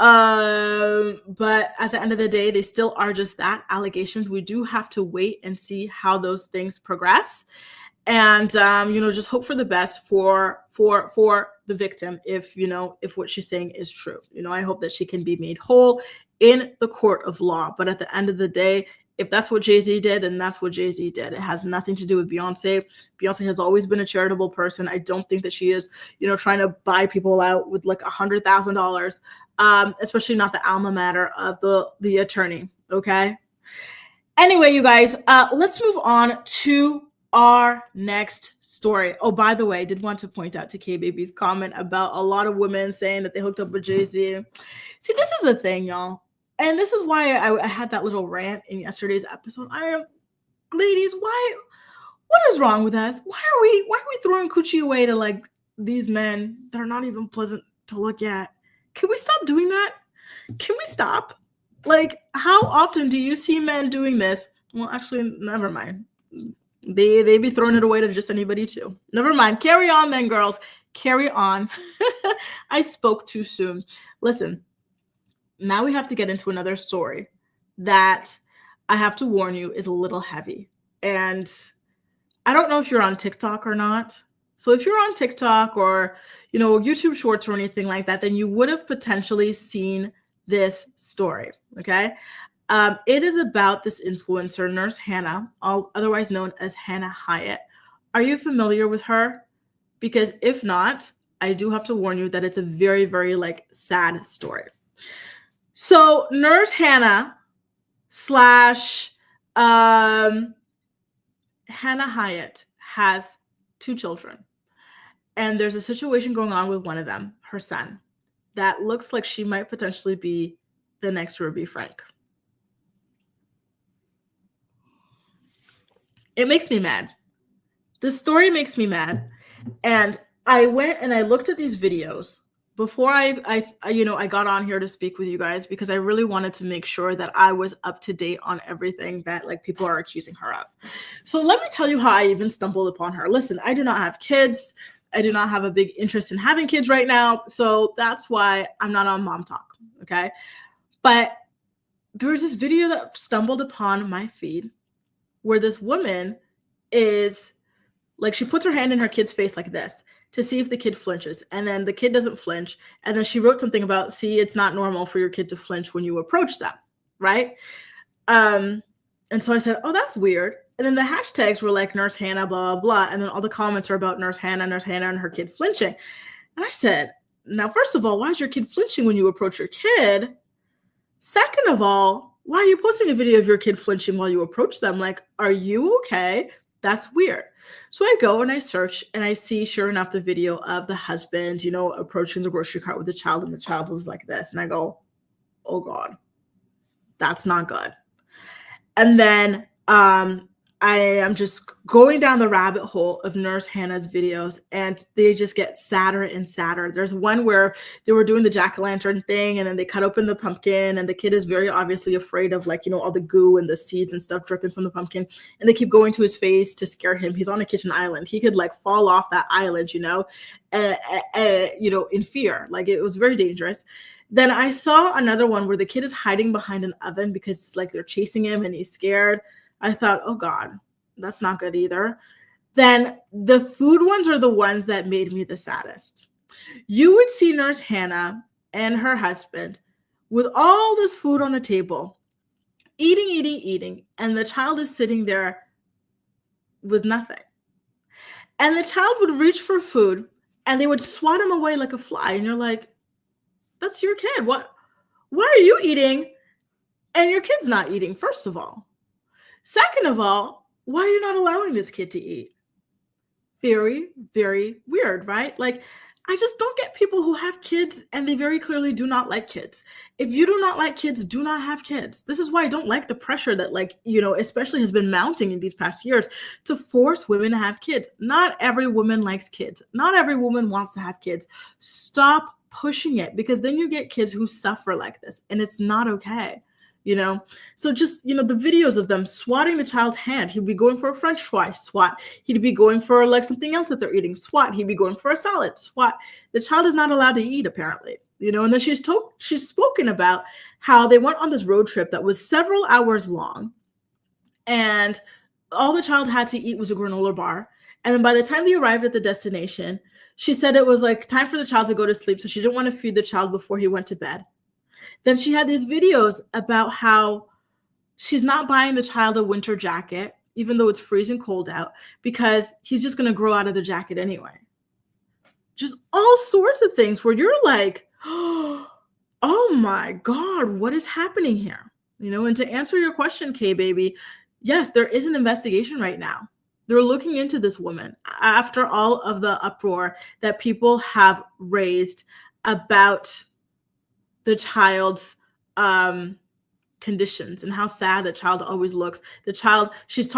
A: But at the end of the day, they still are just that, allegations. We do have to wait and see how those things progress. And you know, just hope for the best for the victim if what she's saying is true. You know, I hope that she can be made whole in the court of law. But at the end of the day, if that's what Jay-Z did, then that's what Jay-Z did. It has nothing to do with Beyonce. Beyonce has always been a charitable person. I don't think that she is, you know, trying to buy people out with like $100,000, especially not the alma mater of the attorney. Okay. Anyway, you guys, let's move on to our next story. Oh, by the way, I did want to point out to K-Baby's comment about a lot of women saying that they hooked up with Jay-Z. See, this is the thing, y'all. And this is why I had that little rant in yesterday's episode. Ladies, what is wrong with us? Why are we throwing coochie away to like these men that are not even pleasant to look at? Can we stop doing that? Can we stop? Like, how often do you see men doing this? Well, actually, never mind. They be throwing it away to just anybody too. Never mind. Carry on then, girls. Carry on. I spoke too soon. Listen, now we have to get into another story that I have to warn you is a little heavy. And I don't know if you're on TikTok or not. So if you're on TikTok or, you know, YouTube Shorts or anything like that, then you would have potentially seen this story. Okay. It is about this influencer, Nurse Hannah, otherwise known as Hannah Hyatt. Are you familiar with her? Because if not, I do have to warn you that it's a very, very like sad story. So Nurse Hannah slash Hannah Hyatt has 2 children. And there's a situation going on with one of them, her son, that looks like she might potentially be the next Ruby Frank. It makes me mad. This story makes me mad. And I went and I looked at these videos before I got on here to speak with you guys, because I really wanted to make sure that I was up to date on everything that like people are accusing her of. So let me tell you how I even stumbled upon her. Listen, I do not have kids. I do not have a big interest in having kids right now. So that's why I'm not on Mom Talk. Okay. But there was this video that stumbled upon my feed where this woman is like, she puts her hand in her kid's face like this to see if the kid flinches. And then the kid doesn't flinch. And then she wrote something about, see, it's not normal for your kid to flinch when you approach them. Right. And so I said, oh, that's weird. And then the hashtags were like Nurse Hannah, blah, blah, blah. And then all the comments are about Nurse Hannah and her kid flinching. And I said, now, first of all, why is your kid flinching when you approach your kid? Second of all, why are you posting a video of your kid flinching while you approach them? Like, are you okay? That's weird. So I go and I search and I see, sure enough, the video of the husband, you know, approaching the grocery cart with the child, and the child is like this. And I go, oh God, that's not good. And then I am just going down the rabbit hole of Nurse Hannah's videos, and they just get sadder and sadder. There's one where they were doing the jack-o'-lantern thing, and then they cut open the pumpkin, and the kid is very obviously afraid of, like, you know, all the goo and the seeds and stuff dripping from the pumpkin, and they keep going to his face to scare him. He's on a kitchen island. He could like fall off that island, you know, in fear. Like, it was very dangerous. Then I saw another one where the kid is hiding behind an oven because it's like they're chasing him and he's scared. I thought, oh God, that's not good either. Then the food ones are the ones that made me the saddest. You would see Nurse Hannah and her husband with all this food on the table, eating, and the child is sitting there with nothing. And the child would reach for food and they would swat him away like a fly. And you're like, that's your kid. Why are you eating and your kid's not eating, first of all? Second of all, why are you not allowing this kid to eat? Very, very weird, right? Like, I just don't get people who have kids and they very clearly do not like kids. If you do not like kids, do not have kids. This is why I don't like the pressure that, like, especially has been mounting in these past years to force women to have kids. Not every woman likes kids. Not every woman wants to have kids. Stop pushing it, because then you get kids who suffer like this, and it's not okay. So just the videos of them swatting the child's hand. He'd be going for a french fry, swat. He'd be going for like something else that they're eating, swat. He'd be going for a salad, swat. The child is not allowed to eat, apparently. And then she's spoken about how they went on this road trip that was several hours long, and all the child had to eat was a granola bar. And then by the time they arrived at the destination, she said it was like time for the child to go to sleep, so she didn't want to feed the child before he went to bed. Then she had these videos about how she's not buying the child a winter jacket, even though it's freezing cold out, because he's just going to grow out of the jacket anyway. Just all sorts of things where you're like, oh my God, what is happening here? And to answer your question, K-Baby, yes, there is an investigation right now. They're looking into this woman after all of the uproar that people have raised about the child's conditions and how sad the child always looks. The child, she's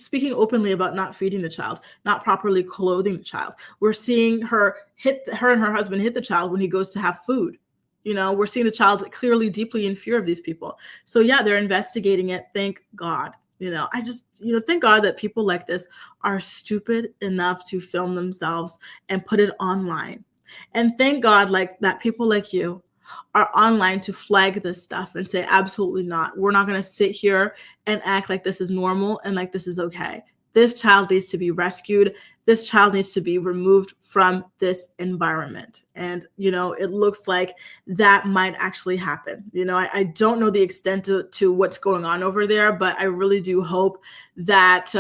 A: speaking openly about not feeding the child, not properly clothing the child. We're seeing her and her husband hit the child when he goes to have food. We're seeing the child clearly deeply in fear of these people. So yeah, they're investigating it. Thank God. I just, thank God that people like this are stupid enough to film themselves and put it online. And thank God that people like you are online to flag this stuff and say, absolutely not. We're not going to sit here and act like this is normal and like this is okay. This child needs to be rescued. This child needs to be removed from this environment. And, it looks like that might actually happen. I don't know the extent to what's going on over there, but I really do hope that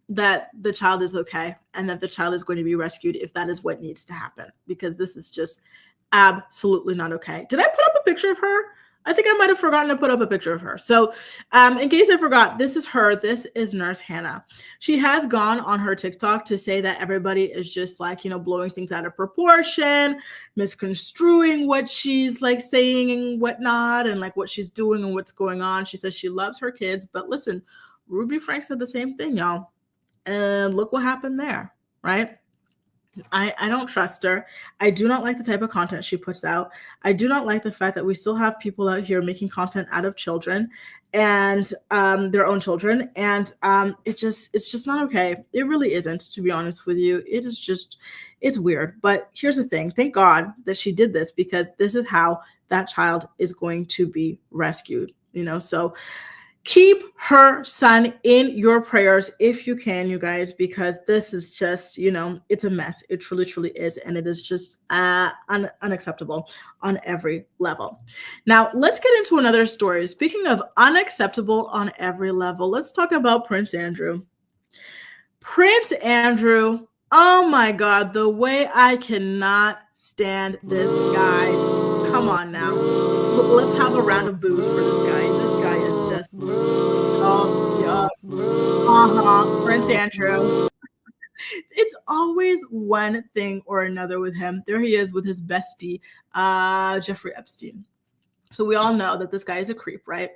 A: that the child is okay and that the child is going to be rescued if that is what needs to happen, because this is just absolutely not okay. Did I put up a picture of her? I think I might have forgotten to put up a picture of her. So in case I forgot, this is her. This is Nurse Hannah. She has gone on her TikTok to say that everybody is just blowing things out of proportion, misconstruing what she's saying and whatnot, and what she's doing and what's going on. She says she loves her kids, but listen, Ruby Frank said the same thing, y'all. And look what happened there, right? I don't trust her. I do not like the type of content she puts out. I do not like the fact that we still have people out here making content out of children and their own children. And it's just not okay. It really isn't, to be honest with you. It's weird. But here's the thing. Thank God that she did this, because this is how that child is going to be rescued. So keep her son in your prayers if you can, you guys, because this is just, it's a mess. It truly, truly is. And it is just unacceptable on every level. Now, let's get into another story. Speaking of unacceptable on every level, let's talk about Prince Andrew. Prince Andrew, oh my God, the way I cannot stand this guy. Come on now. Let's have a round of boos for this guy. This guy is just, oh yeah. Prince Andrew. It's always one thing or another with him. There he is with his bestie, Jeffrey Epstein. So we all know that this guy is a creep, right?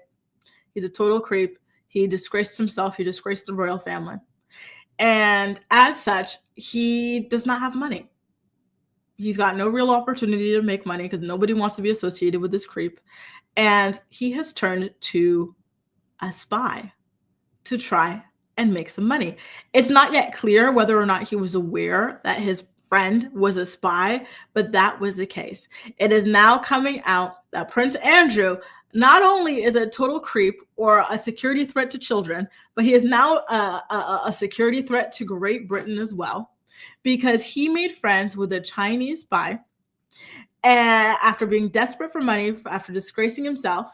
A: He's a total creep. He disgraced himself. He disgraced the royal family. And as such, he does not have money. He's got no real opportunity to make money because nobody wants to be associated with this creep. And he has turned to a spy to try and make some money. It's not yet clear whether or not he was aware that his friend was a spy, but that was the case. It is now coming out that Prince Andrew not only is a total creep or a security threat to children, but he is now a security threat to Great Britain as well, because he made friends with a Chinese spy. and after being desperate for money, after disgracing himself.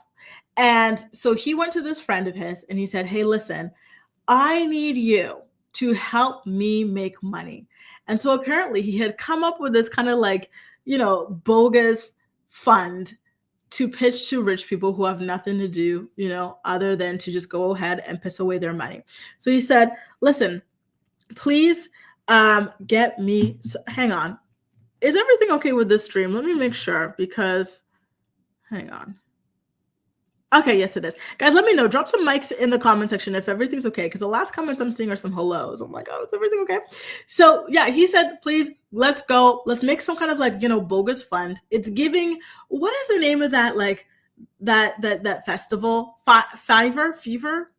A: And so he went to this friend of his and he said, hey, listen, I need you to help me make money. And so apparently he had come up with this kind of like, bogus fund to pitch to rich people who have nothing to do, other than to just go ahead and piss away their money. So he said, listen, please get me, hang on. Is everything okay with this stream? Let me make sure because, hang on. Okay, yes, it is. Guys, let me know. Drop some mics in the comment section if everything's okay, because the last comments I'm seeing are some hellos. I'm like, oh, is everything okay? So, yeah, he said, please, let's go. Let's make some kind of like, bogus fund. It's giving, what is the name of that, like, that festival? Fever?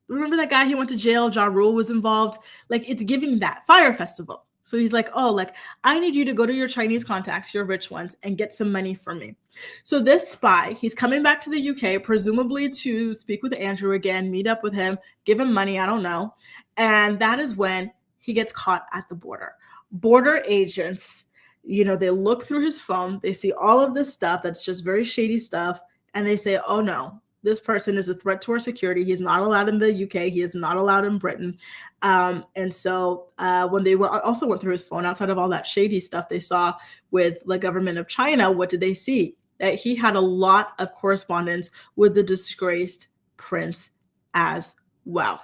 A: Remember that guy? He went to jail. Ja Rule was involved. Like, it's giving that Fire Festival. So he's like, oh, like, I need you to go to your Chinese contacts, your rich ones, and get some money for me. So this spy, he's coming back to the UK, presumably to speak with Andrew again, meet up with him, give him money, I don't know. And that is when he gets caught at the border. Border agents, they look through his phone, they see all of this stuff that's just very shady stuff, and they say, oh no, this person is a threat to our security. He's not allowed in the UK. He is not allowed in Britain. And so when they also went through his phone, outside of all that shady stuff they saw with the government of China, what did they see? That he had a lot of correspondence with the disgraced prince as well.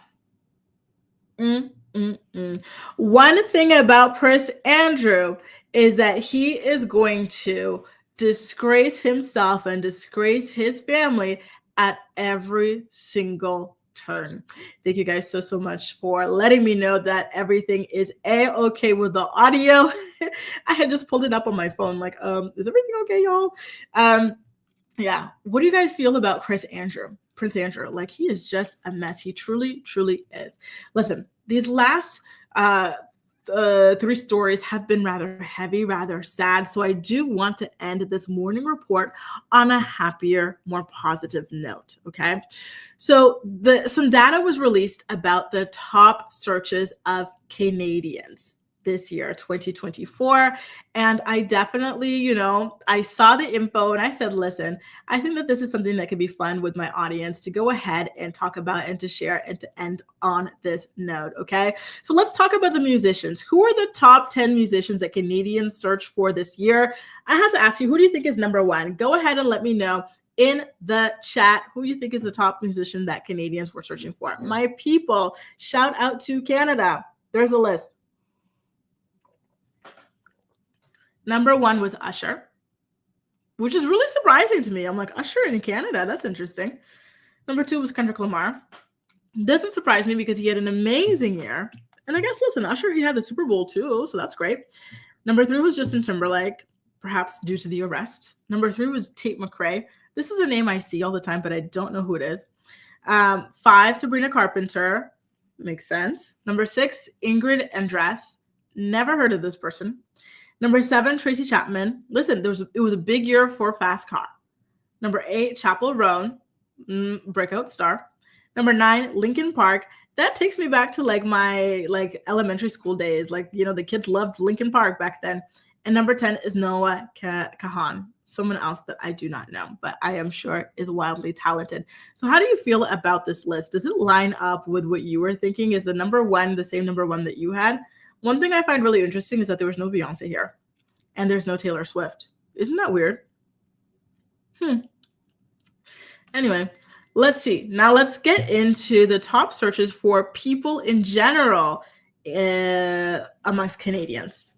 A: One thing about Prince Andrew is that he is going to disgrace himself and disgrace his family at every single turn. Thank you guys so much for letting me know that everything is a-okay with the audio. I had just pulled it up on my phone, like, is everything okay, y'all? Yeah. What do you guys feel about Prince Andrew? Like, he is just a mess. He truly is. Listen, these last 3 stories have been rather heavy, rather sad. So I do want to end this morning report on a happier, more positive note. Okay. So some data was released about the top searches of Canadians this year, 2024. And I definitely, I saw the info and I said, listen, I think that this is something that could be fun with my audience to go ahead and talk about and to share and to end on this note. Okay. So let's talk about the musicians. Who are the top 10 musicians that Canadians search for this year? I have to ask you, who do you think is number 1? Go ahead and let me know in the chat who you think is the top musician that Canadians were searching for. My people, shout out to Canada. There's a list. Number 1 was Usher, which is really surprising to me. I'm like, Usher in Canada, that's interesting. Number 2 was Kendrick Lamar. Doesn't surprise me because he had an amazing year. And I guess, listen, Usher, he had the Super Bowl too, so that's great. Number 3 was Justin Timberlake, perhaps due to the arrest. Number 3 was Tate McRae. This is a name I see all the time, but I don't know who it is. 5, Sabrina Carpenter. Makes sense. Number 6, Ingrid Andress. Never heard of this person. Number 7, Tracy Chapman. Listen, it was a big year for Fast Car. Number 8, Chappell Roan, breakout star. Number 9, Linkin Park. That takes me back to my elementary school days. The kids loved Linkin Park back then. And number 10 is Noah Kahan, someone else that I do not know, but I am sure is wildly talented. So how do you feel about this list? Does it line up with what you were thinking? Is the number 1 the same number 1 that you had? One thing I find really interesting is that there was no Beyonce here and there's no Taylor Swift. Isn't that weird? Anyway, let's see. Now let's get into the top searches for people in general amongst Canadians.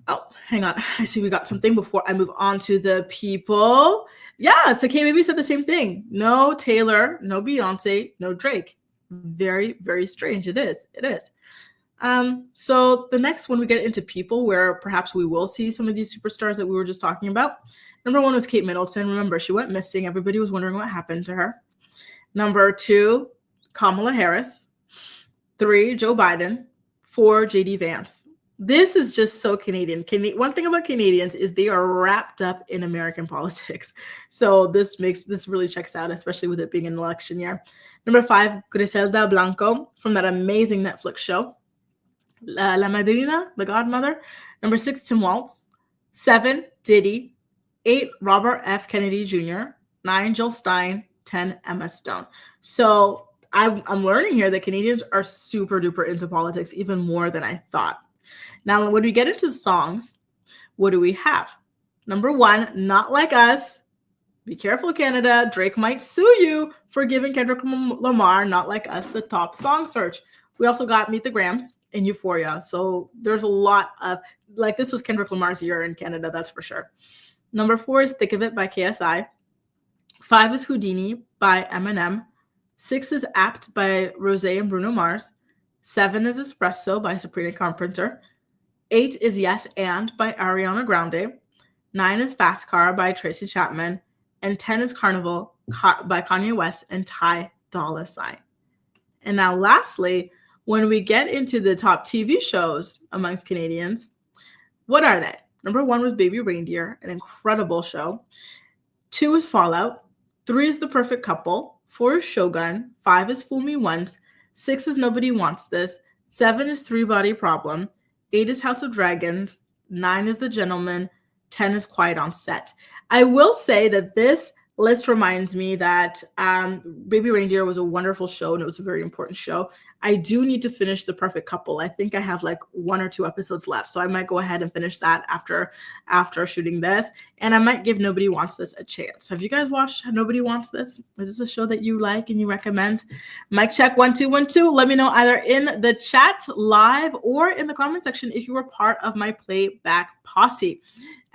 A: Oh, hang on. I see we got something before I move on to the people. Yeah, so K-Baby said the same thing. No Taylor, no Beyonce, no Drake. Very, very strange. It is. So the next one we get into people where perhaps we will see some of these superstars that we were just talking about. Number 1 was Kate Middleton. Remember, she went missing. Everybody was wondering what happened to her. Number 2, Kamala Harris. 3, Joe Biden. 4, JD Vance. This is just so Canadian. One thing about Canadians is they are wrapped up in American politics. So this really checks out, especially with it being an election year. Number 5, Griselda Blanco from that amazing Netflix show. La Madrina, the Godmother. Number 6, Tim Waltz. 7, Diddy. 8, Robert F. Kennedy Jr. 9, Jill Stein. 10, Emma Stone. So I'm learning here that Canadians are super duper into politics, even more than I thought. Now, when we get into songs, what do we have? Number 1, Not Like Us. Be careful, Canada. Drake might sue you for giving Kendrick Lamar Not Like Us the top song search. We also got Meet the Grams and Euphoria. So there's a lot of, like, this was Kendrick Lamar's year in Canada, that's for sure. Number 4 is Thick of It by KSI. 5 is Houdini by Eminem. 6 is Apt by Rosé and Bruno Mars. 7 is Espresso by Sabrina Carpenter. 8 is Yes And by Ariana Grande. 9 is Fast Car by Tracy Chapman. And 10 is Carnival by Kanye West and Ty Dolla $ign. And now lastly, when we get into the top TV shows amongst Canadians, what are they? Number 1 was Baby Reindeer, an incredible show. 2 is Fallout. 3 is The Perfect Couple. 4 is Shogun. 5 is Fool Me Once. 6 is Nobody Wants This. 7 is Three Body Problem. 8 is House of Dragons. 9 is The Gentleman. 10 is Quiet on Set. I will say that this list reminds me that Baby Reindeer was a wonderful show, and it was a very important show. I do need to finish The Perfect Couple. I think I have like 1 or 2 episodes left, so I might go ahead and finish that after shooting this, and I might give Nobody Wants This a chance. Have you guys watched Nobody Wants This? Is this a show that you like and you recommend? Mic check 1 2 1 2. Let me know either in the chat live or in the comment section if you were part of my playback posse.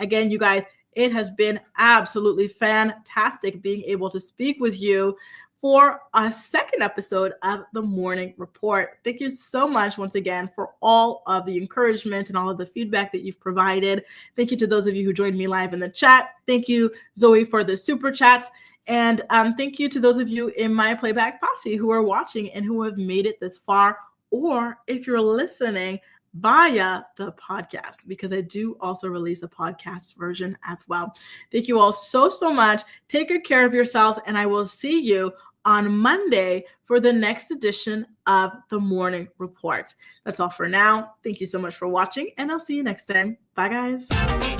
A: Again, you guys, it has been absolutely fantastic being able to speak with you for a second episode of the Morning Report. Thank you so much once again for all of the encouragement and all of the feedback that you've provided. Thank you to those of you who joined me live in the chat. Thank you, Zoe, for the super chats. And thank you to those of you in my playback posse who are watching and who have made it this far, or if you're listening via the podcast, because I do also release a podcast version as well. Thank you all so much. Take good care of yourselves, and I will see you on Monday for the next edition of the Morning Report. That's all for now. Thank you so much for watching, and I'll see you next time. Bye, guys.